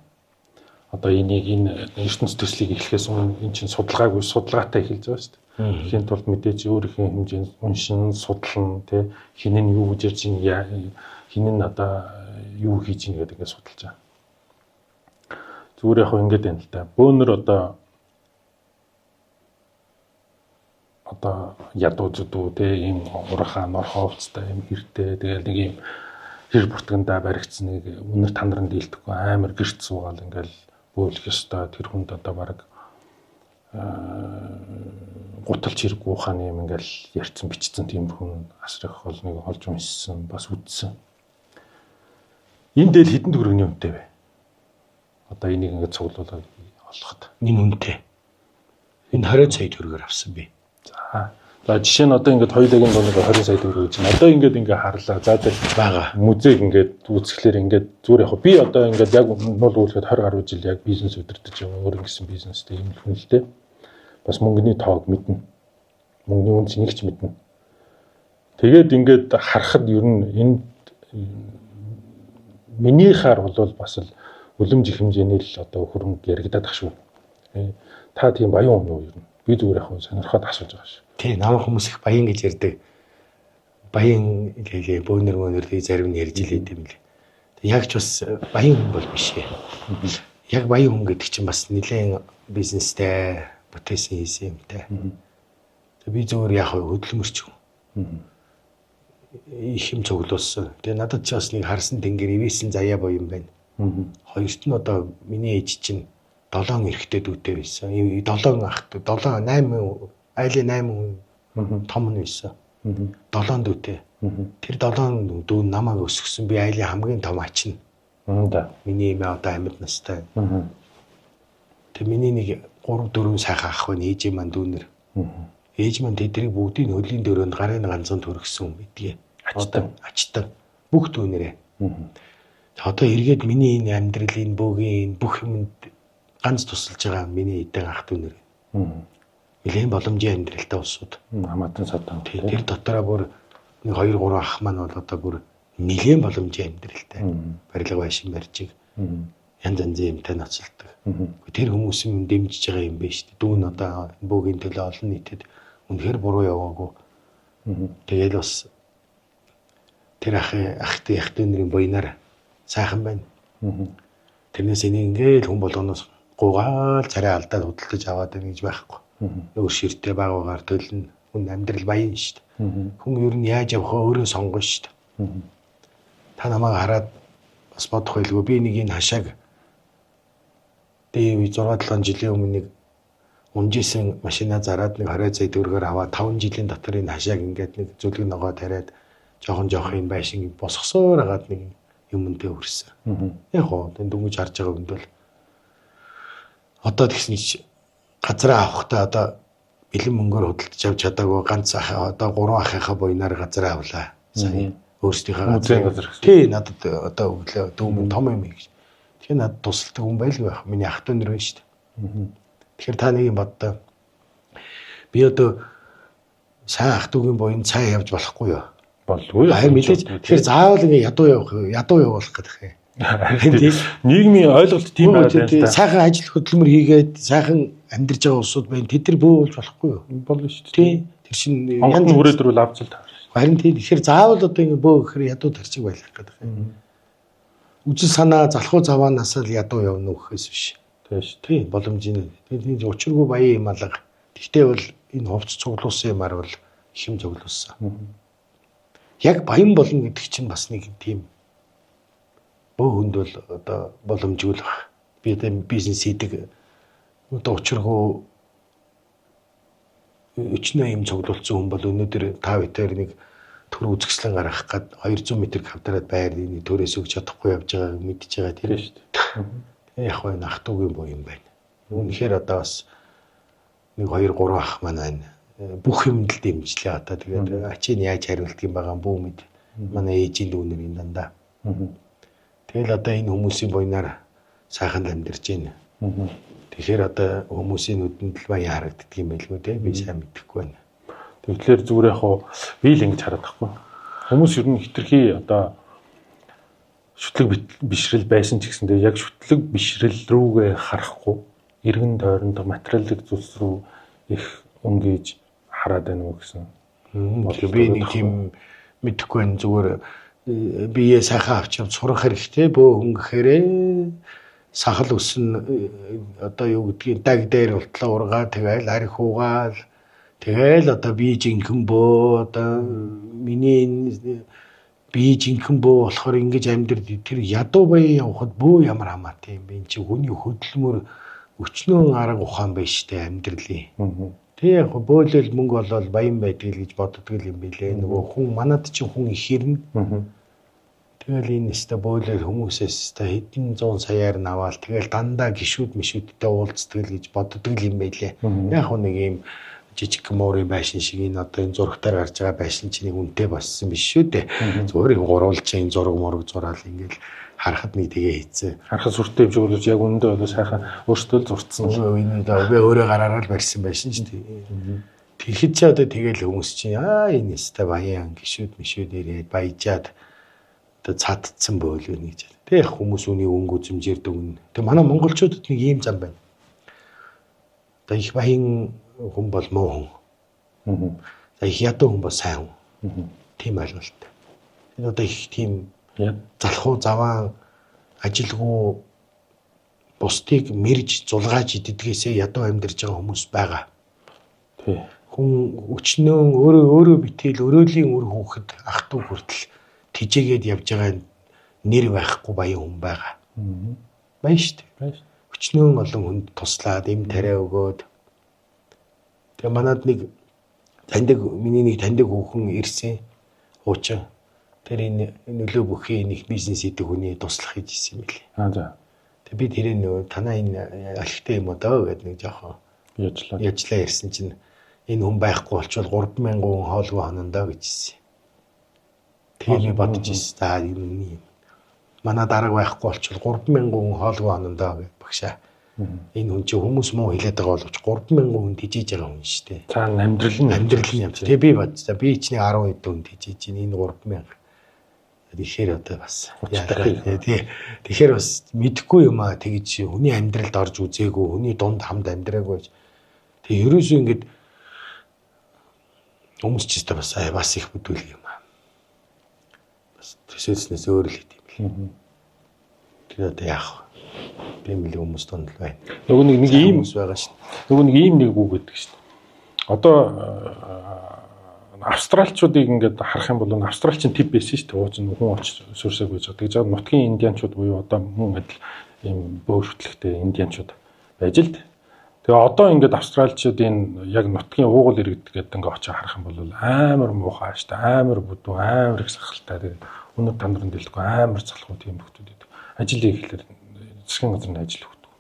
[SPEAKER 1] одоо энийг энэ ертөнц төслийг эхлэхээс өмнө эн чинь судалгаатай эхэлж байгаа шүү дээ. Эхийн тулд мэдээж өөрийнхөө хэмжээнд уншин, судлан тий хинэн юу гэж ярьж ийн хинэн одоо юу хийж ийн гэдэг ингээд судалж байгаа. Зүгээр яг ингээд байна л да. Бөөнөр одоо ядуу зүдүү тий ийм урахаа норхоовцтай ийм хэртэй тэгэл нэг ийм хэр буртгандаа баригдсан нэг үнэр танаран дийлдэхгүй амар гэрч суугаал ингээл бөөлөх ёстой тэр хүнд одоо баг гуталч хэрэг ухааны юм ингээл ярьсан бичсэн тийм хүн асрах бол нэг олж уншсан бас үдсэн. Энэ дээл хэдэн төгрөгийн үнэтэй вэ? Одоо энийг ингээд цуглуулаад олоход.
[SPEAKER 2] Энэ үнэтэй. Энэ 20 сая төгрөгөөр авсан би.
[SPEAKER 1] За жишээ нь одоо ингээд хоёулагийн дунд 20 сая төгрөг гэж байна. Одоо ингээд харлаа. За тэр
[SPEAKER 2] бага
[SPEAKER 1] музейг ингээд үүсгэхлээр ингээд зүгээр яг би одоо ингээд яг нул үүлгээд 20 гаруй жил яг бизнес удирдах юм өөр ингэсэн бизнестэй юм л хүн л дээ. Бас мөнгөний тоог мэднэ. Мөнгөний үнц нэг ч мэднэ. Тэгээд ингээд харахад ер нь энд миний хаар бол бас л үлэмж их хэмжээний л одоо хөрөнгө яригадаад ах шүү. Та тийм баян хүн юу ер нь? Би зүгээр яг сонирхоод асууж байгаа шүү.
[SPEAKER 2] Тий, намайг хүмүүс их баян гэж ярьдаг. Баян гэлээ бөөнөр зарим нь ярьж илээд юм л. Яг ч бас баян хүн бол биш ээ. Яг баян хүн гэдэг чинь бас нэлээд бизнестэй, бүтээсэн хийсэн юмтай. Би зөвөр яг хөдөлмөрч хүн. Их юм цуглуулсан. Тэгээ надад ч бас нэг харсан тэнгэр ивэсэн заяа боё юм байна. Хоёрт нь одоо миний ээж чинь 7 эрэгтэй дүүтэй байсан. 7 ах 8 айлын 8 том нь байсан. 7 дүүтэй. Тэр 7 дүү намайг өсгсөн. Би айлын хамгийн том ач нь. Миний эмээ одоо амьд настай. Тэг миний нэг 3 4 сайхан ах байна. Ээж маань дүүнэр. Ээж маань тэднийг бүгдийг хөлийн дөрөнд гарын ганцхан төргсөн гэдгийг. Ачтан бүх дүүнэрээ. Одоо эргээд миний энэ амьдралын бөөгийн бүх юмд ганц тусалж байгаа миний эдэг ах дүүнэр. Нэлээд боломжийн амьдралтай улсууд.
[SPEAKER 1] Хамаатан садан.
[SPEAKER 2] Тэр дотороо бүр 1 2 3 ах маань бол одоо бүр нэлээд боломжийн амьдралтай. Барилга байшин барьж янз янзын юмтай ноцолдог. Тэр хүмүүс юм дэмжиж байгаа юм байна шүү дээ. Дүүн одоо бөөгийн төлөө олон нийтэд үнэхээр буруу яваагүй. Тэгэл бас тэр ах дүүнэрийн буйнаар сайхан байна. Тэрнээс энийг ингээл хүн болгоноос гугаал царай алдаад худалдаж аваад ингэж байхгүй. Өөр ширтээ байгаагаар төлнө. Хүн амьдрал баян шүү дээ. Хүн ер нь яаж явахаа өөрөө сонгоно шүү дээ. Та намайг хараад бас бодох байлгүй. Би нэг энэ хашааг дээв 6-7 жилийн өмнө нэг унжсэн машина зараад нэг 20 сая төгрөгөөр аваад 5 жилийн дотор энэ хашааг ингээд нэг зүлэг ногоо тариад жоохон энэ байшин босгосоор агаад нэг юмнтэй өрсөн. Яг гоо дөнгөж харж байгаа хүнд бол одоо тэгсэн чи газраа авахдаа одоо бэлэн мөнгөөр худалдаж авч чадаагүй ганц одоо 3 ахыхаа буйнаар газраа авлаа. Сая өөрсдийнхээ
[SPEAKER 1] газар.
[SPEAKER 2] Тий надад одоо өглөө дүүмэн том юм гэж. Тэгэхээр надад тусалдаг хүн байлгүй байх. Миний ах дүү нэр байна шүү дээ. Тэгэхээр та нэг юм боддоо. Би одоо сайн ах дүүгийн буйн цаа явж болохгүй юу?
[SPEAKER 1] Болгүй.
[SPEAKER 2] Харин мэдээж тэгэхээр заавал ингээ ядуу явуулах гэдэг юм.
[SPEAKER 1] Нийгмийн ойлголт тийм байгаад байна л да.
[SPEAKER 2] Сайхан ажил хөдөлмөр хийгээд сайхан амьдарч байгаа улсууд байна. Тэд нар бөө болж болохгүй юу?
[SPEAKER 1] Болно шүү дээ.
[SPEAKER 2] Тэр чинь
[SPEAKER 1] янз бүрээр авч л таар.
[SPEAKER 2] Харин тэгэхээр заавал одоо ингээ бөө гэхээр ядуу тарчиг байлах гэдэг юм. Үжил санаа залхуу заваанаас л ядуу явна гэхээс биш. Тийм боломжийн. Тэгээд учиргүй баян юм алга. Гэхдээ бол энэ хувцс цуглуулсан юмар бол их юм цуглуулсан. Яг баян болно гэдэг чинь бас нэг тийм бөө хүнд бол одоо боломжуулах. Би одоо бизнес хийдэг одоо учиргүй өчнөө юм цуглуулсан хүн бол өнөөдөр та битээр нэг төр үзэсгэлэн гаргах гад 200 м квадрат байрны төрөөс өгч чадахгүй явж байгааг мэдж байгаа тийм шүү дээ. Яг байна ах トゥ угийн боо юм байна. Үнэхээр одоо бас 1 2 3 ах маань байна. Бүх юмд л дэмжлээ одоо тэгээд ачийн яаж хариулдаг юм байгаа бүү мэд. Манай ээжийн дүүнэрийн дандаа. Тэгэл одоо энэ хүмүүсийн буйнаар сайхан амьдарч байна. Тэгэхээр одоо хүмүүсийн нүдэнд л баян харагддаг юм байлгүй те би сайн мэдэхгүй байна.
[SPEAKER 1] Тэгэхээр зүгээр яг би л ингэж хараад байхгүй. Хүмүүс ер нь хитрхи одоо шүтлэг бишрэл байсан ч гэсэндээ яг шүтлэг бишрэл рүүгээ харахгүй эргэн тойронд материалын зүйлс рүү их өнгөж хараад байна уу гэсэн.
[SPEAKER 2] Би нэг тийм мэдэхгүй байна. Зүгээр бие сайхан авч явж сурах хэрэгтэй. Бөө хөнгөхээрээ сахал өснө одоо юу гэдгийг даг дээр ултлаа ургаа тэгэл арх хуугаал тэгэл одоо би жинхэн бөө одоо миний би жинхэн бөө болохоор ингэж амьдрал тэр ядуу бая явахад бөө ямар хамаатай юм бэ? Энд чи хүний хөдөлмөр өчнөө арга ухаан байж штэ амьдралын. Тэг яг бөөлөл мөнгө болол баян байдаг л гэж боддог юм билээ. Нөгөө хүн манад чи хүн их хэрнэ. Тэгэл энэ өстө бөөлөл хүмүүсээс өстө хэдэн зуун саяар наваал тэгэл дандаа гişүүд мишүүдтэй уулздаг л гэж боддог юм байлээ. Яг нэг юм жижиг муурын байшин шиг энэ одоо энэ зургатаар гарч байгаа байшин чинь нэг үнэтэй болсон биш шүү дээ. Зүгээр юм гуруулж энэ зураг мураг зураал ингээл харахад нэг тэгээ хийцээ.
[SPEAKER 1] Харахад сүртэй юм шиг бол яг үнэндээ бол сайхан өөртөө л зурцсан.
[SPEAKER 2] Энэ би өөрөө гараараа л барьсан байшин шүү дээ. Тэгэхэд ч одоо тэгэл хүмүүс чинь энэ өстө баян гişүүд мишүүд ирээд баяжаад одоо цаадцсан бөөлөө нэг жаа. Тэг яг хүмүүс үний өнгө үзмжээр дүгнэ. Тэг манай монголчуудад нэг ийм зам байна. Одоо их баян хүн бол муу хүн. За их ядуу хүн бол сайн хүн. Тийм ойлголт. Энэ одоо их тийм залхуу заваан ажилгүй бусдыг мэрж зулгааж иддгээсээ ядуу амьдарч байгаа хүмүүс байгаа.
[SPEAKER 1] Тий.
[SPEAKER 2] Хүн өчнөө өөрөө битэл өрөөлийн үр хүүхэд ах トゥ хүртэл тижээгээд явж байгаа нэр байхгүй баян хүн байгаа. Баян шүү дээ. Өчнөө олон хүнд туслаад эм тариа өгөөд. Тэгээ манад нэг миний нэг таньдаг хүүхэн ирсэн. Хуучин. Тэр энэ нөлөө бүхий нэг бизнес хийдэг хүний туслах гэж ирсэн юм билээ.
[SPEAKER 1] За.
[SPEAKER 2] Тэгээ би тэрээ нөгөө танаа энэ алхтай юм уу даа гэдэг нэг жоохон яжлаа ирсэн чинь энэ хүн байхгүй болчвол 3,000 хүн хоолгүй хонондоо гэж хэлсэн. Тэгээ би бодож ирсэн. За энэ манай дарга байхгүй болчвол 3,000 хүн хоолгүй хонондоо гэж багшаа. Энэ хүн чи хүмүүс муу хэлээд байгаа боловч 3,000 хүн тижээж байгаа хүн шүү дээ.
[SPEAKER 1] Цаана амьдрал нь
[SPEAKER 2] юм. Тэгээ би бод. За би ичний 10 хэд хүн тижээж чинь энэ 3,000. Тэгэхээр одоо бас тэгэхээр бас мэдэхгүй юм аа тэгж хүний амьдралд орж үзээгүй, хүний дунд хамт амьдраагүй. Тэгээ ерөөсөө ингэж хүмүүс ч гэсэн бас их бүдүүл юм аа. Бас төсөөснөөс өөр л хийх юм л. Тэгээ одоо яах вэ? Би мэл хүмүүс донд л байна.
[SPEAKER 1] Нөгөө нэг ийм
[SPEAKER 2] хүмүүс байгаа шин.
[SPEAKER 1] Нөгөө нэг ийм нэг үг гэдэг шин. Одоо австралчуудыг ингээд харах юм бол австралчин тип байсан шүү дээ. Ууч хүн оч сүрсэг байж байгаа. Тэгж нутгийн индианчууд буюу одоо мөн адил ийм бөөрхтлэгтэй индианчууд байж л дээ. Тэгээ одоо ингээд австралчуудын яг нутгийн уугуул иргэд гэдэг ингээд очиж харах юм бол амар муухай шүү дээ. Амар бүдүү, амар их сахалтай. Тэгээ өнөр тандрын дэлгэхгүй амар залхуу тийм хүмүүс байдаг. Ажил хийхлээр засгийн газрын ажил өгдөг.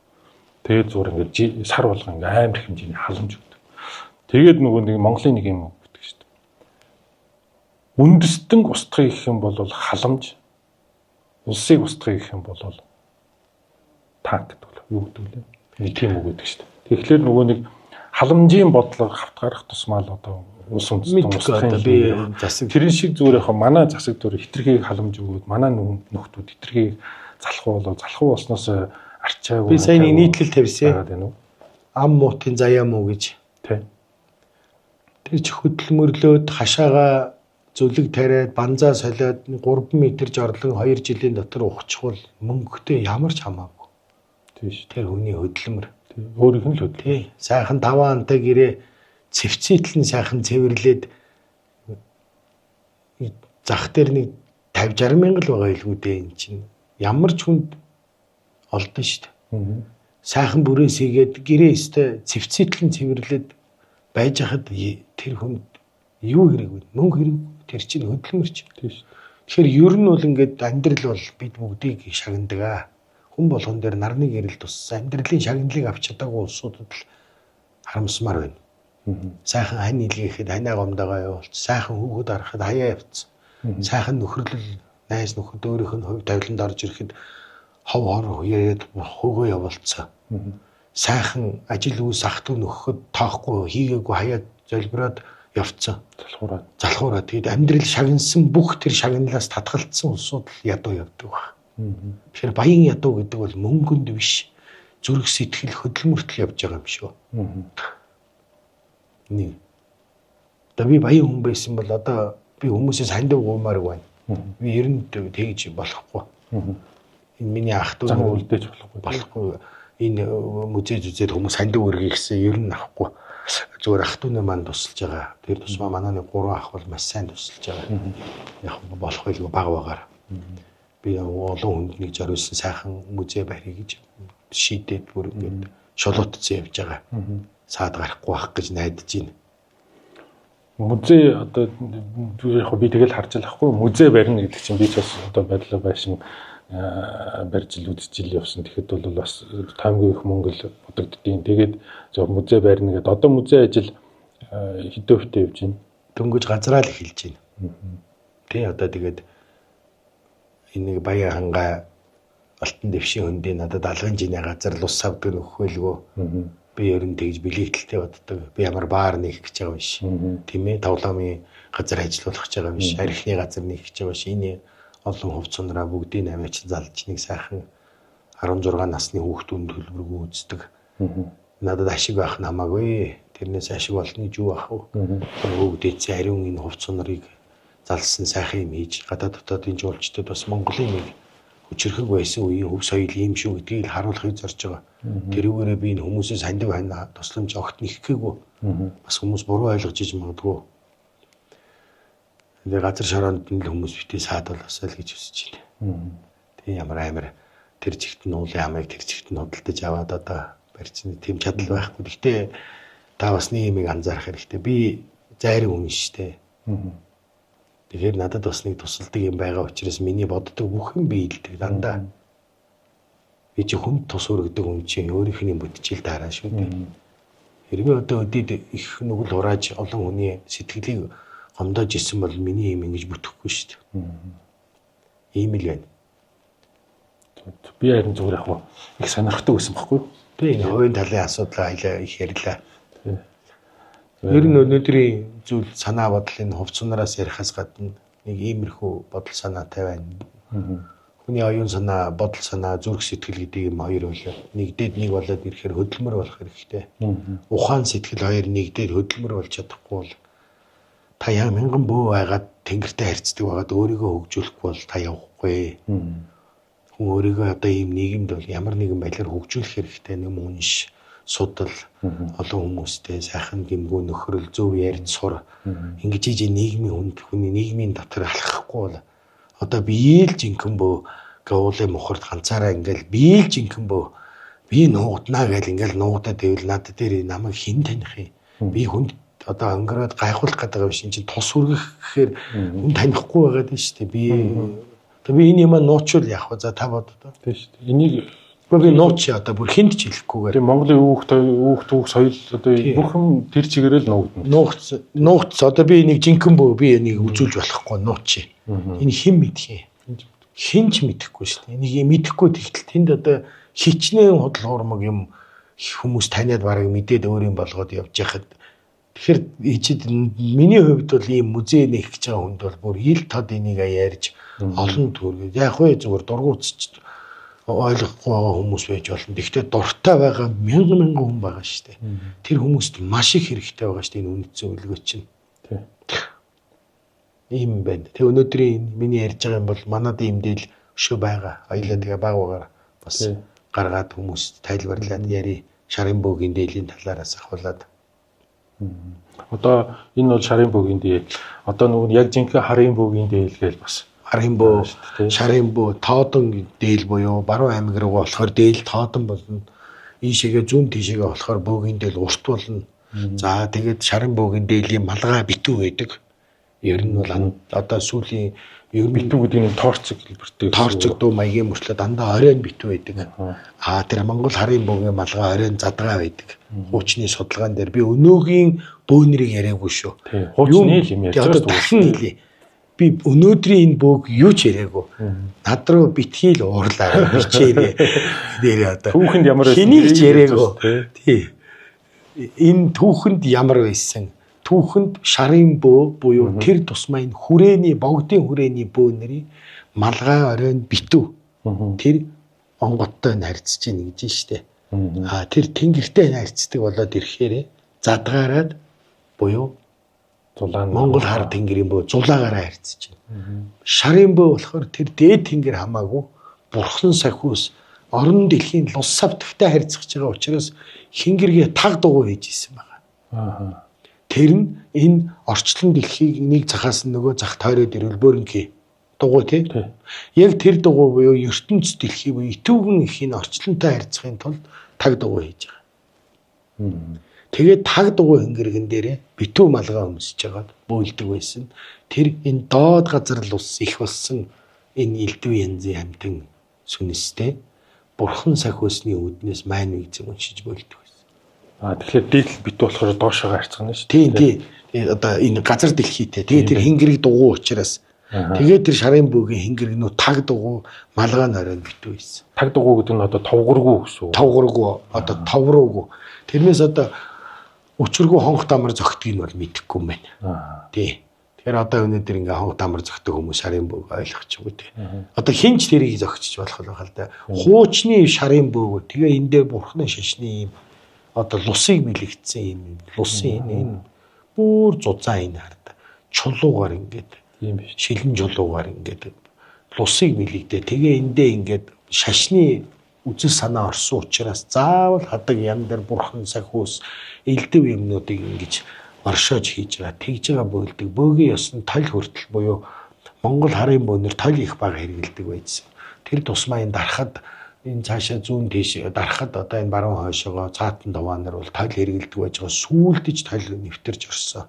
[SPEAKER 1] Тэгээд зур ингээд сар болго ингээд амар их хэмжээний халамж өгдөг. Тэгээд нөгөө нэг Монголын нэг юм өгдөг шүү дээ. Үндэстэн устгах гэх юм бол халамж. Улсыг устгах гэх юм бол танк гэдэг юу гэдэг вэ? Нэг тийм үг гэдэг шүү дээ. Тэгэхээр нөгөө нэг халамжийн бодлого хавт гарах тусмаа л одоо улс үндэстэн устгахын би засаг тэрэн шиг зүгээр яг манай засаг дүр хитрхийг халамж өгөөд манай нөхдүүд хитрхийг залхуу болсноос арчаагүй.
[SPEAKER 2] Би сайн нийтлэл тавьсан. Ам муутын заяа муу гэж.
[SPEAKER 1] Тэ.
[SPEAKER 2] Тэр ч хөдөлмөрлөөд хашаага зүлэг тариад банзаа солиод 3 м жорлон 2 жилийн дотор ухчихвал мөнгөтэй ямар ч хамаагүй.
[SPEAKER 1] Тийш.
[SPEAKER 2] Тэр хүний хөдөлмөр.
[SPEAKER 1] Өөрийнх нь л хөдөл.
[SPEAKER 2] Тий. Сайхан 5 антай гэрээ цэвцээтлэн сайхан цэвэрлээд зах дээр нэг 50-60 мянга л байгаа илгүү дээ эн чинь. Ямар ч хүнд олдсон шүү дээ. Сайхан бүрээс игээд гэрээ өстэй цэвцээтлэн цэвэрлээд байж хахад тэр хүнд юу хэрэг вэ? Мөнгө хэрэг. Тэр чинь хөдөлмөр ч.
[SPEAKER 1] Тийм шүү.
[SPEAKER 2] Тэгэхээр ер нь бол ингээд амьдрал бол бид бүгдийг шагнадаг аа. Хүн болгон дээр нарны гэрэл туссан амьдралын шагналыг авч чадаагүй улсуудад л харамсмаар байна. Сайхан хань илгээхэд ханаа гомдоогоо явуулц. Сайхан хүүхэд харахад хаяа явцсан. Сайхан нөхөрлөл найз нөхөд өөрийнх нь хувь тавиланд орж ирэхэд хов хор хуяад хөгөө явуулцсан. Сайхан ажил үс ах トゥ нөхөд тоохгүй хийгээгүй хаяад золбироод явцсан. Залхуураад. Тэгээд амьдрал шагнасан бүх тэр шагналаас татгалцсан улсууд л ядуу явдаг баг. Тэгэхээр баян ядуу гэдэг бол мөнгөнд биш зүрх сэтгэл хөдөлмөртөл явж байгаа юм шүү. Нэг. Одоо би баян хүн байсан бол одоо би хүмүүсээс хандив гуймаар байна. Би ер нь тэгж болохгүй. Энэ миний ах дүү
[SPEAKER 1] зам үлдээж
[SPEAKER 2] болохгүй. Энэ музей зүзээд хүмүүс хандив өргөе гэсэн ер нь авахгүй. Зүгээр ах дүүнээ манд тусалж байгаа. Тэр тусмаа манай 3 ах бол маш сайн тусалж байгаа. Яг болох байлгүй бага багаар. Би олон хүнд нэг зориулсан сайхан музей барья гэж шийдээд бүр ингээд шолоотцсон явж байгаа. Саад гарахгүй байх гэж найдаж байна.
[SPEAKER 1] Музей одоо яг би тэгэл харж байхгүй музей барина гэдэг чинь би ч бас одоо байдлаа байшин барьж ил үзэж ил явсан. Тэгэхэд бол бас таймгүй их Монгол бодогддیں۔ Тэгээд зөв музей барина гэдэг. Одоо музей ажил хэдэн хөвтэй явж байна?
[SPEAKER 2] Дөнгөж газраа л эхэлж байна. Тэ одоо тэгээд энэ баян хангаа алтан дэвшин хөндийн надад алган жиний газар лус савдаг нөхөөлгөө. Би ер нь тэгж билетэлтэй боддог. Би ямар баар нээх гэж байгаа биш. Тийм ээ, тавламын газар ажиллуулах гэж байгаа биш. Архины газар нээх гэж байгаа биш. Энэ олон хувь цунраа бүгдийг намайч залж нэг сайхан 16 насны хүүхдүүнд төлбөргүй үздэг. Надад ашиг байх нь хамаагүй. Тэрнээс ашиг болно гэж юу ах вэ? Бүгдээцээ ариун энэ хувь цунрыг залсан сайхан юм хийж гадаад дотоодын жуулчдад бас Монголын нэг хүчрхэг байсан үеийн хөв соёл юм шүү гэдгийг харуулахыг зорж байгаа. Тэрүүгээрээ би энэ хүмүүсээс хандив хана тусламж огт нэхгээгүй. Бас хүмүүс буруу ойлгож иж магадгүй. Тэгээ газар шороонд нь л хүмүүс битээ саад болосоо л гэж хүсэж байна. Тэгээ ямар амир тэр чигт нь уулын хамыг тэр чигт нь худалдаж аваад одоо барьцны тийм чадал байхгүй. Гэхдээ та бас нэг юмыг анзаарах хэрэгтэй. Би зайрын хүн шүү дээ. Тэгэхээр надад бас нэг тусалдаг юм байгаа учраас миний боддог бүх юм биелдэг дандаа. Би чи хүнд тус өргөдөг хүн чинь өөрийнхний бүтчихэл дараа шүү дээ. Хэрвээ одоо өдөрт их нүгэл хурааж олон хүний сэтгэлийг гомдоож исэн бол миний юм ингэж бүтэхгүй шүү дээ. Ийм л байна.
[SPEAKER 1] Би харин зүгээр яг их сонирхдаг байсан байхгүй юу?
[SPEAKER 2] Би энэ хувийн талын асуудал аяла их ярьлаа. Ер нь өнөөдрийн зүйл санаа бодлын хувцснараас ярихаас гадна нэг иймэрхүү бодол санаатай байна. Хүний оюун санаа, бодол санаа, зүрх сэтгэл гэдэг юм хоёр байлаа. Нэгдээд нэг болоод ирэхээр хөдөлмөр болох хэрэгтэй. Ухаан сэтгэл хоёр нэгдээд хөдөлмөр болж чадахгүй бол та яа мянган бөө байгаад тэнгэртэй харьцдаг байгаад өөрийгөө хөгжүүлэхгүй бол та явахгүй. Хүн өөрийгөө одоо ийм нийгэмд бол ямар нэгэн байдлаар хөгжүүлэх хэрэгтэй юм унш. Судал олон хүмүүстэй сайхан гимгүү нөхрөл зөв ярьж сур ингэж ийж нийгмийн хүнд хүний нийгмийн дотор алхахгүй бол одоо биеэл жинхэн бөө гуулын мухард ганцаараа ингээл биеэл жинхэн бөө би нуугднаа гэл ингээл нуугдаад ивэл надад дээр намайг хэн таних юм би хүнд одоо өнгөрөөд гайхуулах гэдэг юм шин чинь тус үргэх гэхээр хүн танихгүй байгаад байна шүү дээ би энэ юм нуучвал яах вэ за та бодоо
[SPEAKER 1] тийм шүү дээ энийг
[SPEAKER 2] би нууч одоо бүр хинт ч хэлэхгүйгээр.
[SPEAKER 1] Тийм Монголын түүх соёл одоо бүх юм тэр чигээрээ л нуугдна.
[SPEAKER 2] Нуугц одоо би нэг жинхэнэ бөө би энийг үзүүлж болохгүй нууч. Энэ хэн мэдхий? Хинч мэдэхгүй шүү дээ. Энийг мэдэхгүй тэгтэл тэнд одоо хичнээн худал хуурмаг юм хүмүүс таниад бараг мэдээд өөр юм болгоод явж яхад тэгэхээр ичид миний хувьд бол ийм музей нээх гэж байгаа хүнд бол бүр ил тод энийг ярьж олон төрөг. Яг хөө зүгээр дургуутч ойлгохгүй байгаа хүмүүс байж болно. Гэхдээ дуртай байгаа мянган хүн байгаа шүү дээ. Тэр хүмүүст маш их хэрэгтэй байгаа шүү дээ энэ үнэт зөвлөгөө чинь. Тийм. Ийм байна. Тэг өнөөдрийн миний ярьж байгаа юм бол манад ийм дээл өшөө байгаа. Аялаа тэгээ багаагаар бас гаргаад хүмүүст тайлбарлаад яри шарын бөөгийн дээлийн талаараас ахуулаад.
[SPEAKER 1] Одоо энэ бол шарын бөөгийн дээл. Одоо нөгөө яг жинхэнэ харын бөөгийн дээл гээл бас
[SPEAKER 2] Харын бөө, шарын бөө, тоодон дээл буюу баруун аймаг руу болохоор дээл тоодон болно. Ийшээгээ зүүн тийшээгээ болохоор бөөгийн дээл урт болно. За тэгээд шарын бөөгийн дээлийн малгай битүү байдаг. Ер нь бол одоо сүүлийн ер нь
[SPEAKER 1] битүү гэдэг нь торцог хэлбэртэй.
[SPEAKER 2] Торцог дуу маягийн мөртлөө дандаа оройн битүү байдаг. Тэр Монгол харын бөөгийн малгай оройн задгаа байдаг. Хуучны судалгаан дээр би өнөөгийн бөөнрийг яриаггүй шүү.
[SPEAKER 1] Хуучны юм ярьж
[SPEAKER 2] байгаа шүү. Би өнөөдрийн энэ бөөг юу ч яриаггүй. Над руу битгий л уурлаа бичээрээ. Дээр одоо
[SPEAKER 1] түүхэнд ямар байсан
[SPEAKER 2] хэнийг ч яриаггүй. Тий. Энэ түүхэнд ямар байсан? Түүхэнд шарын бөө буюу тэр тусмаа энэ хүрээний богдын хүрээний бөө нэрийн малгай оройн битүү. Тэр онгодтой харьцаж ийн гэж штэ. Тэр тэнгэртэй харьцдаг болоод ирэхээр задгаараад буюу Монгол хар тэнгэрийн бөө зулаагаараа харьцаж байна. Шарын бөө болохоор тэр дээд тэнгэр хамаагүй бурхан сахиус орон дэлхийн лус савтагтай харьцаж байгаа учраас хингэргээ таг дугуй хийж исэн байгаа. Тэр нь энэ орчлон дэлхийг нэг захаас нөгөө зах тойроод ирвэл бөөрнгийн дугуй тий. Яг тэр дугуй буюу ертөнц дэлхий буюу итүүгэн ихийн орчлонтой харьцахын тулд таг дугуй хийж байгаа. Тэгээд таг дугуй хингэргэн дээрээ битүү малгай өмсөж жагаад бөөлдөг байсан. Тэр энэ доод газар л ус их болсон энэ элдв янзын амтан сүнстэй бурхан сахиусны үүднээс майн үйзэн уншиж бөөлдөг байсан.
[SPEAKER 1] Тэгэхээр дийлэл битүү болохоор доошоо харьцах нь шүү.
[SPEAKER 2] Тийм. Одоо энэ газар дэлхийтэй. Тэгээд тэр хингэрэг дугуй учраас тэгээд тэр шарын бөөгийн хингэрэгнүү таг дугуй малгай нойрон битүү байсан.
[SPEAKER 1] Таг дугуй гэдэг нь одоо товгоргүй гэсэн үг.
[SPEAKER 2] Товгоргүй одоо товроогүй. Тэрнээс одоо өчргөө хонх дамар зөгтгийг нь бол мэдэхгүй юм байна. Тий. Тэгэхээр одоо өнөөдөр ингээ хонх дамар зөгтөг хүмүүс шарын бөөг ойлгочихгүй тий. Одоо хинч тэрийг зөгчиж болох байх л да. Хуучны шарын бөөг тэгээ энэ дээр бурхны шашны юм одоо лусыг бэлэгдсэн юм. Лусын энэ бүр зузаан энэ хард. Чулуугаар ингээд
[SPEAKER 1] юм биш.
[SPEAKER 2] Шилэн чулуугаар ингээд лусыг бэлэгдээ. Тэгээ эндээ ингээд шашны үзэл санаа орсон учраас заавал хадаг ян дээр бурхан сахиус элдв юмнуудыг ингэж оршоож хийж байгаа. Тэгж байгаа бөөлдөг. Бөөгийн ёсны тал хүртэл буюу Монгол харын бөөнөр тал их бага хэрэгэлдэг байсан. Тэр тусмаа энэ дарахад энэ цаашаа зүүн тийш дарахад одоо энэ баруун хойшоогоо цаатан даваанаар бол тал хэрэгэлдэг байж байгаа. Сүүлдэж тал нэвтэрж орсон.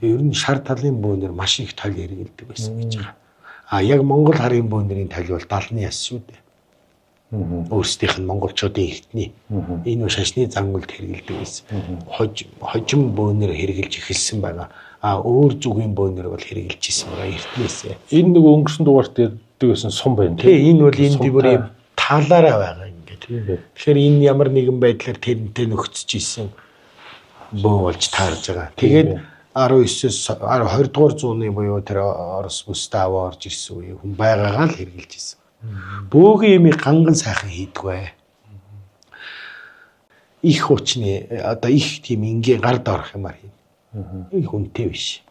[SPEAKER 2] Ер нь шар талын бөөнөр маш их тал хэрэгэлдэг байсан гэж байгаа. Яг Монгол харын бөөнөрийн тал бол 70-ны яс шүү дээ. Өөрсдийнх нь монголчуудын эртний энэ шашны зангуулд хэрэгэлдэг байсан. Хожим бөөнөр хэрэгэлж эхэлсэн байгаа. Өөр зүгийн бөөнөр бол хэрэгэлж исэн байгаа эртнээсээ.
[SPEAKER 1] Энэ нэг өнгөрсөн дугаарт ярьдаг байсан сум байна
[SPEAKER 2] тий. Энэ бол энэ дивэрийн талаараа байгаа ингээд. Тэгэхээр энэ ямар нэгэн байдлаар тэрнтэй нөхцөж исэн бөө болж таарж байгаа. Тэгээд 19-с 20 дугаар зууны буюу тэр Орос бүстэй аваа орж ирсэн үе хүн байгаагаа л хэрэгэлж исэн. Бөөгийн юмыг ганган сайхан хийдгвэ. Их хүчний одоо их тийм ингийн гард орох юмар хийн. Их хүнтэй биш.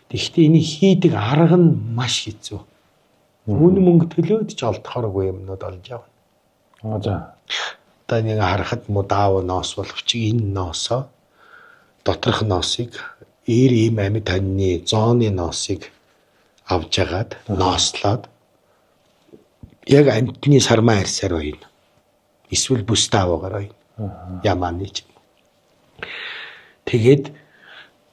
[SPEAKER 2] Тэгэхдээ энийг хийдэг арга нь маш хэцүү. Үн мөнгө төлөөд ч олдохооргүй юмнууд олж явна.
[SPEAKER 1] За.
[SPEAKER 2] Одоо нэг харахад мудаав ноос боловч энэ ноосоо доторх ноосыг ийм амьд таны зооны ноосыг авж агаад нослоод яг амтны сармаа арьсаар байна. Эсвэл бүстэй аваагаар байна. Ямааны ч. Тэгээд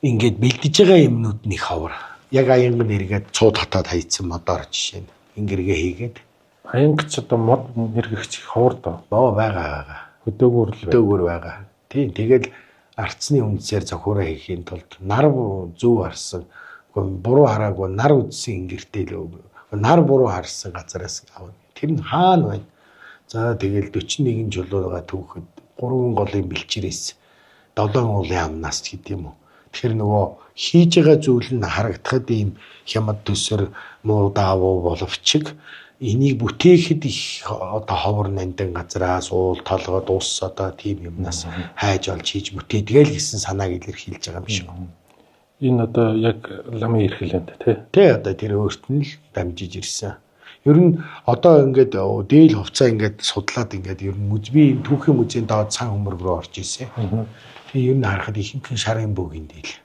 [SPEAKER 2] ингээд бэлдэж байгаа юмнууд нэг хавар. Яг аянган эргээд цууд хатаад хайцсан модоор жишээ нь. Ингэргээ хийгээд
[SPEAKER 1] аянгач одоо мод нэргэгч ховор доо.
[SPEAKER 2] Байгаа.
[SPEAKER 1] Хөдөөгөр
[SPEAKER 2] байгаа. Тийм. Тэгээд арцны үндсээр зохиороо хийхийн тулд нар зөв харсан, буруу хараагүй нар үдсэн ингэртэй л нар буруу харсан газараас авна. Тэр нь хаана байна? За тэгэл 41 жолоогоо түүхэд 3 голын бэлчээрээс 7 уулын амнаас гэдэг юм уу. Тэгэхээр нөгөө хийж байгаа зүйл нь харагдахад ийм хямд төсөр муу даавуу боловч энийг бүтээхэд их одоо ховор нандин газраас уул толгойд ус одоо тийм юмнаас хайж олж хийж бүтээдгээл гэсэн санааг илэрхийлж байгаа юм шиг.
[SPEAKER 1] Энэ одоо яг ламын эрхлэнд
[SPEAKER 2] тий одоо тэр өөрт нь л дамжиж ирсэн. Ер нь одоо ингээд дээл хувцаа ингээд судлаад ингээд ер нь би түүхийн музейн доод сан хөмөрг рүү орж ирсэн. Тэгээ ер нь харахад ихэнх нь шарын бөөгийн дээл.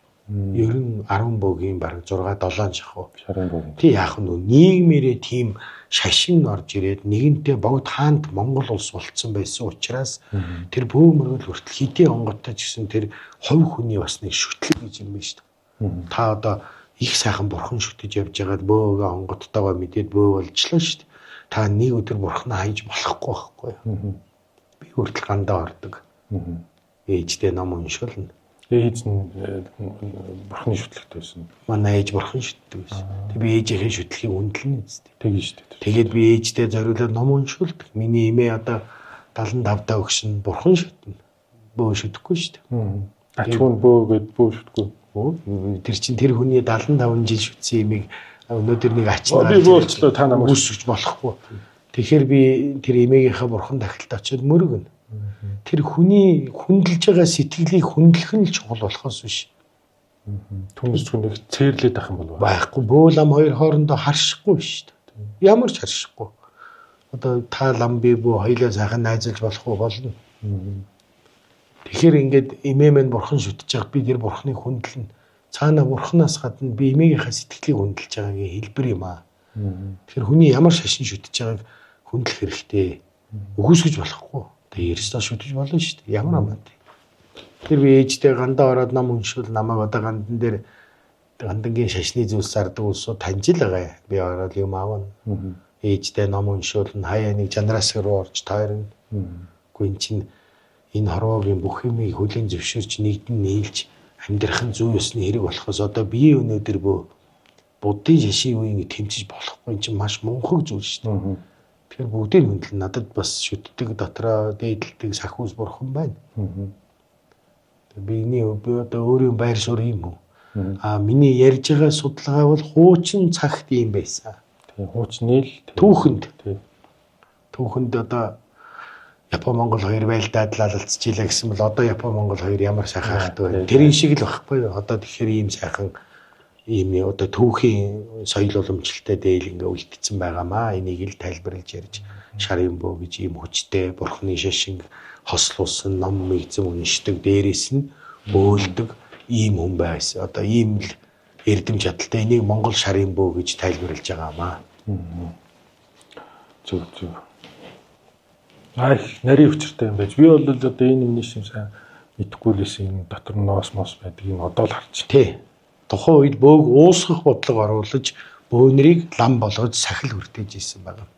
[SPEAKER 2] Ер нь 10 бөөгийн бараг 6 7 шахуу
[SPEAKER 1] шарын бөөгийн.
[SPEAKER 2] Тий яах нь нийгмээрээ тийм шашин орж ирээд нэгэнтээ богд хаант Монгол улс болцсон байсан учраас тэр бөөмөргөл хүртэл хэдий онгодтой ч гэсэн тэр хувь хүний бас нэг шүтлэг гэж юм байна шүү дээ. Та одоо их сайхан бурхан шүтэж явж байгаад бөөгөө онгодтойгоо мэдээд бөө болжлоо шүү дээ. Та нэг өдөр бурхнаа хайж болохгүй байхгүй юу? Би хүртэл гандаа ордог. Ээжтэй ном уншуулна.
[SPEAKER 1] Ээж нь бурхны шүтлэгтэй байсан.
[SPEAKER 2] Манай ээж бурхан шүтдэг байсан. Тэг би ээжийнхээ шүтлэгийг үнэлнэ үстэй.
[SPEAKER 1] Тэгин шүү дээ.
[SPEAKER 2] Тэгээд би ээжтэй зориулаад ном уншуулдаг. Миний эмээ одоо 75 даа өгшин бурхан шүтнэ. Бөө шүтгэхгүй шүү дээ.
[SPEAKER 1] Ачуун бөө гэд бөө шүтгүй.
[SPEAKER 2] Тэр чинь тэр хүний 75 жил шүтсэн юмыг өнөөдөр нэг ачин
[SPEAKER 1] би бөөлчлөө та намайг
[SPEAKER 2] үсгэж болохгүй. Тэгэхээр би тэр эмээгийнхаа бурхан тахилд очиод мөргөнө. Тэр хүний хүндэлж байгаа сэтгэлийг хүндлэх нь чухал болохоос биш.
[SPEAKER 1] Түнс хүнийг цээрлээд ах юм бол
[SPEAKER 2] байхгүй. Бөө лам хоёр хоорондоо харшихгүй шүү дээ. Ямар ч харшихгүй. Одоо та лам би бөө хоёулаа сайхан найзалж болох уу болно. Тэгэхээр ингээд эмээ мэн бурхан шүтэж байгаа би тэр бурханыг хүндэлнэ. Цаана бурханаас гадна би эмээгийнхаа сэтгэлийг хүндэлж байгаагийн хэлбэр юм аа. Тэгэхээр хүний ямар шашин шүтэж байгааг хүндлэх хэрэгтэй. Үгүйсгэж болохгүй. Тэгээ ерөөсөө шүтэж болно шүү дээ. Ямар амаа. Тэр би ээжтэй гандаа ороод ном уншвал намайг одоо гандан дээр гандангийн шашны зүйлс зардаг улсуу таньж л байгаа. Би ороод юм аавна. Ээжтэй ном уншвал хаяа нэг жанраас руу орж тойрно. Гүн чин энэ хорвоогийн бүх юмыг хүлээн зөвшөөрч нэгдэн нийлж амьдрах нь зүй ёсны хэрэг болохоос одоо бие өнөөдөр буддийн шашин үеийн тэмцэж болохгүй энэ чинь маш мунхаг зүйл шүү дээ. Тэгэхээр бүгдийг хүндэл надад бас шүтдэг дотроо дээдэлдэг сахиус бурхан байна. Биний одоо өөрийн байр суурь юм уу? Миний ярьж байгаа судалгаа бол хуучин цагт юм байсан.
[SPEAKER 1] Хуучны л
[SPEAKER 2] түүхэнд одоо Япон Монгол хоёр байлдаад лалцчихлаа гэсэн бол одоо Япон Монгол хоёр ямар сайхан хайхтай байна. Тэрийн шиг л байхгүй юу? Одоо тэгэхээр ийм сайхан ийм одоо түүхийн соёл уламжлалтай дээл ингээ үлдсэн байгаамаа. Энийг л тайлбарлаж ярьж шарын бөө гэж ийм хүчтэй бурхны шашин хослуулсан ном мэгзэм уншдаг дээрээс нь бөөлдөг ийм хүн байсан. Одоо ийм л эрдэм чадaltaй энийг Монгол шарын бөө гэж тайлбарлаж байгаамаа.
[SPEAKER 1] Зөв. Их нарийн хүчтэй юм байж. Би бол одоо энэ юмний шим сайн мэдэхгүй л байсан. Дотор нь ноос байдаг юм одоо л харж.
[SPEAKER 2] Тий. Тухайн үед бөөг уусгах бодлого оруулаж бөөнрийг лам болгож сахил хүртээж исэн байна.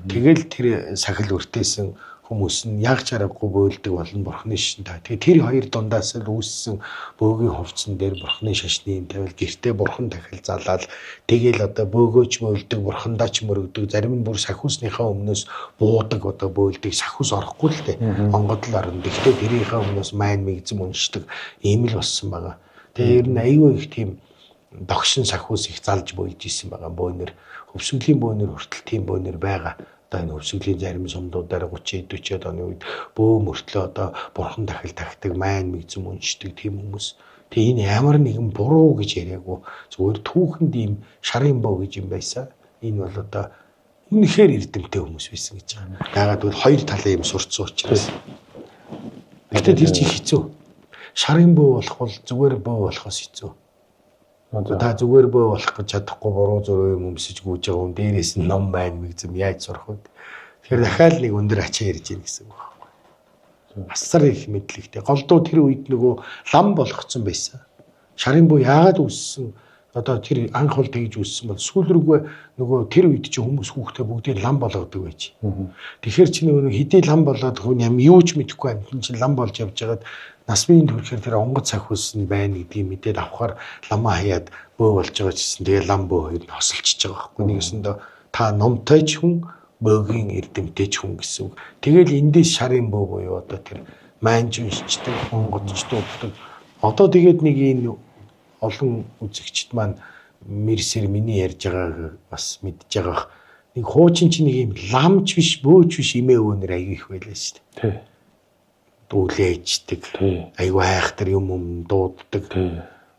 [SPEAKER 2] Тэгэл тэр сахил хүртээсэн хүмүүс нь яг чаргагүй бөөлдөг болон бурхны шашин та. Тэгээ тэр хоёр дундаас л үүссэн бөөгийн хувцсан дээр бурхны шашны юм тавил гэртээ бурхан тахил залаад тэгэл одоо бөөгөөч бөөлдөг бурхандаач мөрөгдөг зарим нь бүр сахиусныхаа өмнөөс буудаг одоо бөөлдөг сахиус орохгүй л дээ. Онгод л орно. Гэхдээ тэрийнхээ өмнөөс майн мэгзэм уншдаг ийм л болсон байгаа. Тэгээ ер нь аюу их тийм догшин сахиус их залж бойлж исэн байгаа бөөнөр хөвсгөлийн бөөнөр хүртэл тийм бөөнөр байгаа. Одоо энэ хөвсгөлийн зарим сумдуудаар 30-40 оны үед бөө мөртлөө одоо бурхан тахил тагтаг майн мэгзэм уншдаг тийм хүмүүс. Тэгээ энэ ямар нэгэн буруу гэж яриаггүй зүгээр түүхэнд ийм шарын бөө гэж юм байсан. Энэ бол одоо үнэхээр эрдэмтэй хүмүүс байсан гэж байгаа. Яагаад гэвэл хоёр талын юм сурцсан учраас. Гэтэ тэр чинь хэцүү. Шарын бөө болох бол зүгээр бөө болохоос хэцүү. Та зүгээр бөө болох гэж чадахгүй буруу зуруу юм өмсөж гүйж байгаа хүн дээрээс нь ном байна мэгзэм яаж сурах вэ? Тэгэхээр дахиад нэг өндөр ачаа ирж ийн гэсэн үг байхгүй. Асар их мэдлэгтэй. Голдуу тэр үед нөгөө лам болгоцсон байсан. Шарын бөө яагаад үүссэн? Одоо тэр анх бол тэгж үүссэн бол сүүл рүүгээ нөгөө тэр үед чинь хүмүүс хүүхдээ бүгдийг лам болгодог байж. Тэгэхээр чи нөгөө хэдий лам болоод хүн юм юу ч мэдэхгүй амтэн чинь лам болж явж байгаад нас биеийн төрөхөр тэр онгоц сахиус нь байна гэдгийг мэдээд авахаар ламаа хаяад бөө болж байгаа гэсэн. Тэгээ лам бөө хоёр нь хосолчиж байгаа байхгүй. Нэгэсэндээ та номтой ч хүн бөөгийн эрдэмтэй ч хүн гэсэн үг. Тэгэл эндээс шарын бөө буюу одоо тэр майнж уншчдаг, онгодч дууддаг. Одоо тэгээд нэг энэ олон үзэгчд маань мэрсэр миний ярьж байгааг бас мэдж байгаа. Нэг хуучин чинь нэг юм ламч биш, бөөч биш эмээ өвөнөр аяг их байлаа шүү дээ. Тий. Дүүлээждэг. Аягүй хайхтар юм дууддаг.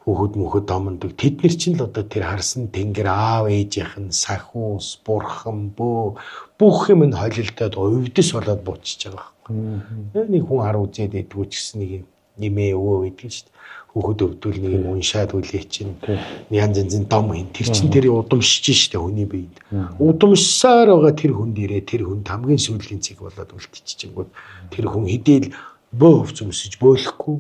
[SPEAKER 2] Хүүхэд мөхөд домондог. Тэд нар чинь л одоо тэр харсан тэнгэр аав ээжийнх нь сахиус, бурхан, бөө бүх юм нь холилдоод увдс болоод буучиж байгаа байхгүй. Нэг хүн хар үзээд идэггүй ч гэсэн нэг нэмээ өвөө байдаг шүү дээ. Хүүхэд өвдөл нэг юм уншаад үлээ чинь янз янзын дом хин тэр чин тэр удамшиж штэ хүний биед удамшсаар байгаа тэр хүн дээрээ тэр хүн хамгийн сүүлийн цэг болоод үлдчихэнгүүд тэр хүн хэдийл бөө хувц өмсөж бөөлөхгүй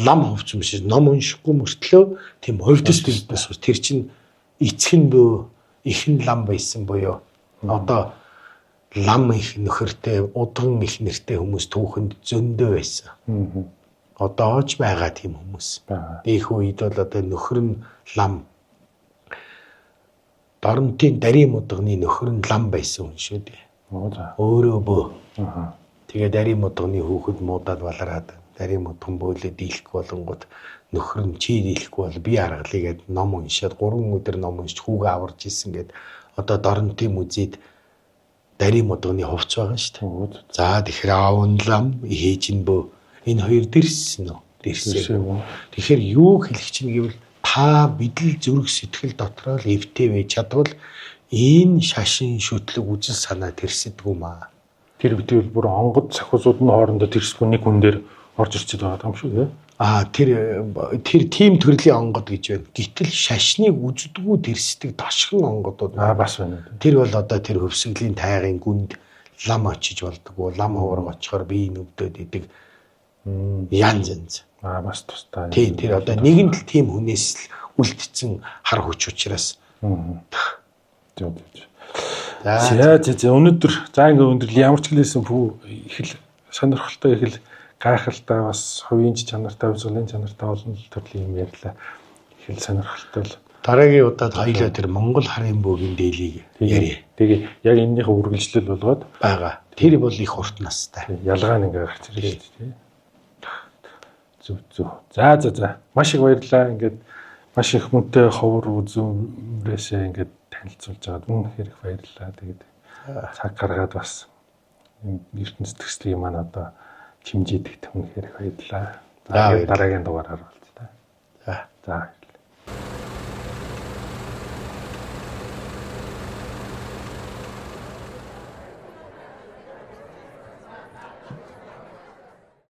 [SPEAKER 2] лам хувц өмсөж ном уншихгүй мөртлөө тийм хувьдас бэлдээс тэр чин эцэг нь бөө ихэн лам байсан буюу одоо лам их нөхөртэй удган их нэртэй хүмүүс түүхэнд зөндөө байсан. Одоо ч байгаа тийм хүмүүс. Их үед бол одоо нөхөр нь лам Доронтын дарийн мудганы нөхөр нь лам байсан хүн шүү дээ. Өөрөө бөө. Тэгээ дарийн мудганы хүүхэд муудаад балараад дарийн мудган бөөлөө дийлэхгүй болонгууд нөхөр нь чи дийлэхгүй бол би аргалъя гэд ном уншаад 3 өдөр ном уншиж хүүгээ аварж исэн гэд одоо Доронтын музейд дарийн модгоны хувц байгаа шүү дээ.
[SPEAKER 1] Үүд.
[SPEAKER 2] За тэгэхээр аавн лам ээж нь бөө энэ хоёр дэрсэн үү? Дэрсэв. Тэгэхээр юу хэлэх чинь гэвэл та бидэл зүрх сэтгэл дотроо л эвтэй байж чадвал энэ шашин шүтлэг үзэл санаа тэрсэдгүй маа.
[SPEAKER 1] Тэр битэл бүр онгод сахиусууд нь хоорондоо тэрсгүй нэг хүн дээр орж ирчээд байгаа юм шүү дээ.
[SPEAKER 2] Тэр тийм төрлийн онгод гэж байна. Гэтэл шашныг үздэггүй тэрсдэг ташхан онгодууд.
[SPEAKER 1] Бас байна.
[SPEAKER 2] Тэр бол одоо тэр хөвсгөлийн тайгын гүнд лам очиж болдгоо, лам хуурга очихоор бие нүвдөд идэг янз.
[SPEAKER 1] Бас тустай.
[SPEAKER 2] Тэр одоо нэгэн л тийм хүнээс л үлдсэн хар хүч учраас.
[SPEAKER 1] За өнөөдөр өнөөдөр ямар ч гэлээсэн их л сонирхолтой их л гайхалтай бас хувийн чанартай үзлийн чанартай олон төрлийн юм ярьлаа. Их л сонирхолтой л.
[SPEAKER 2] Дараагийн удаад хоёлаа тэр Монгол харын бөөгийн дээлийг ярья.
[SPEAKER 1] Тэгээ яг энэнийхээ үргэлжлэл болгоод
[SPEAKER 2] байгаа. Тэр бол их урт настай.
[SPEAKER 1] Ялгаа нь ингээ гарч ирж байна тий. Зүг. За. Маш их баярлалаа. Ингээд маш их хүнтэй ховор үзүүрээсээ ингээд танилцуулж байгаад үнэхээр их баярлалаа. Тэгээд цаг гаргаад бас ертөнц төслийн маань одоо хэмжээдэгт үнэхээр их баярлалаа. Дараагийн дугаараар болтой.
[SPEAKER 2] За.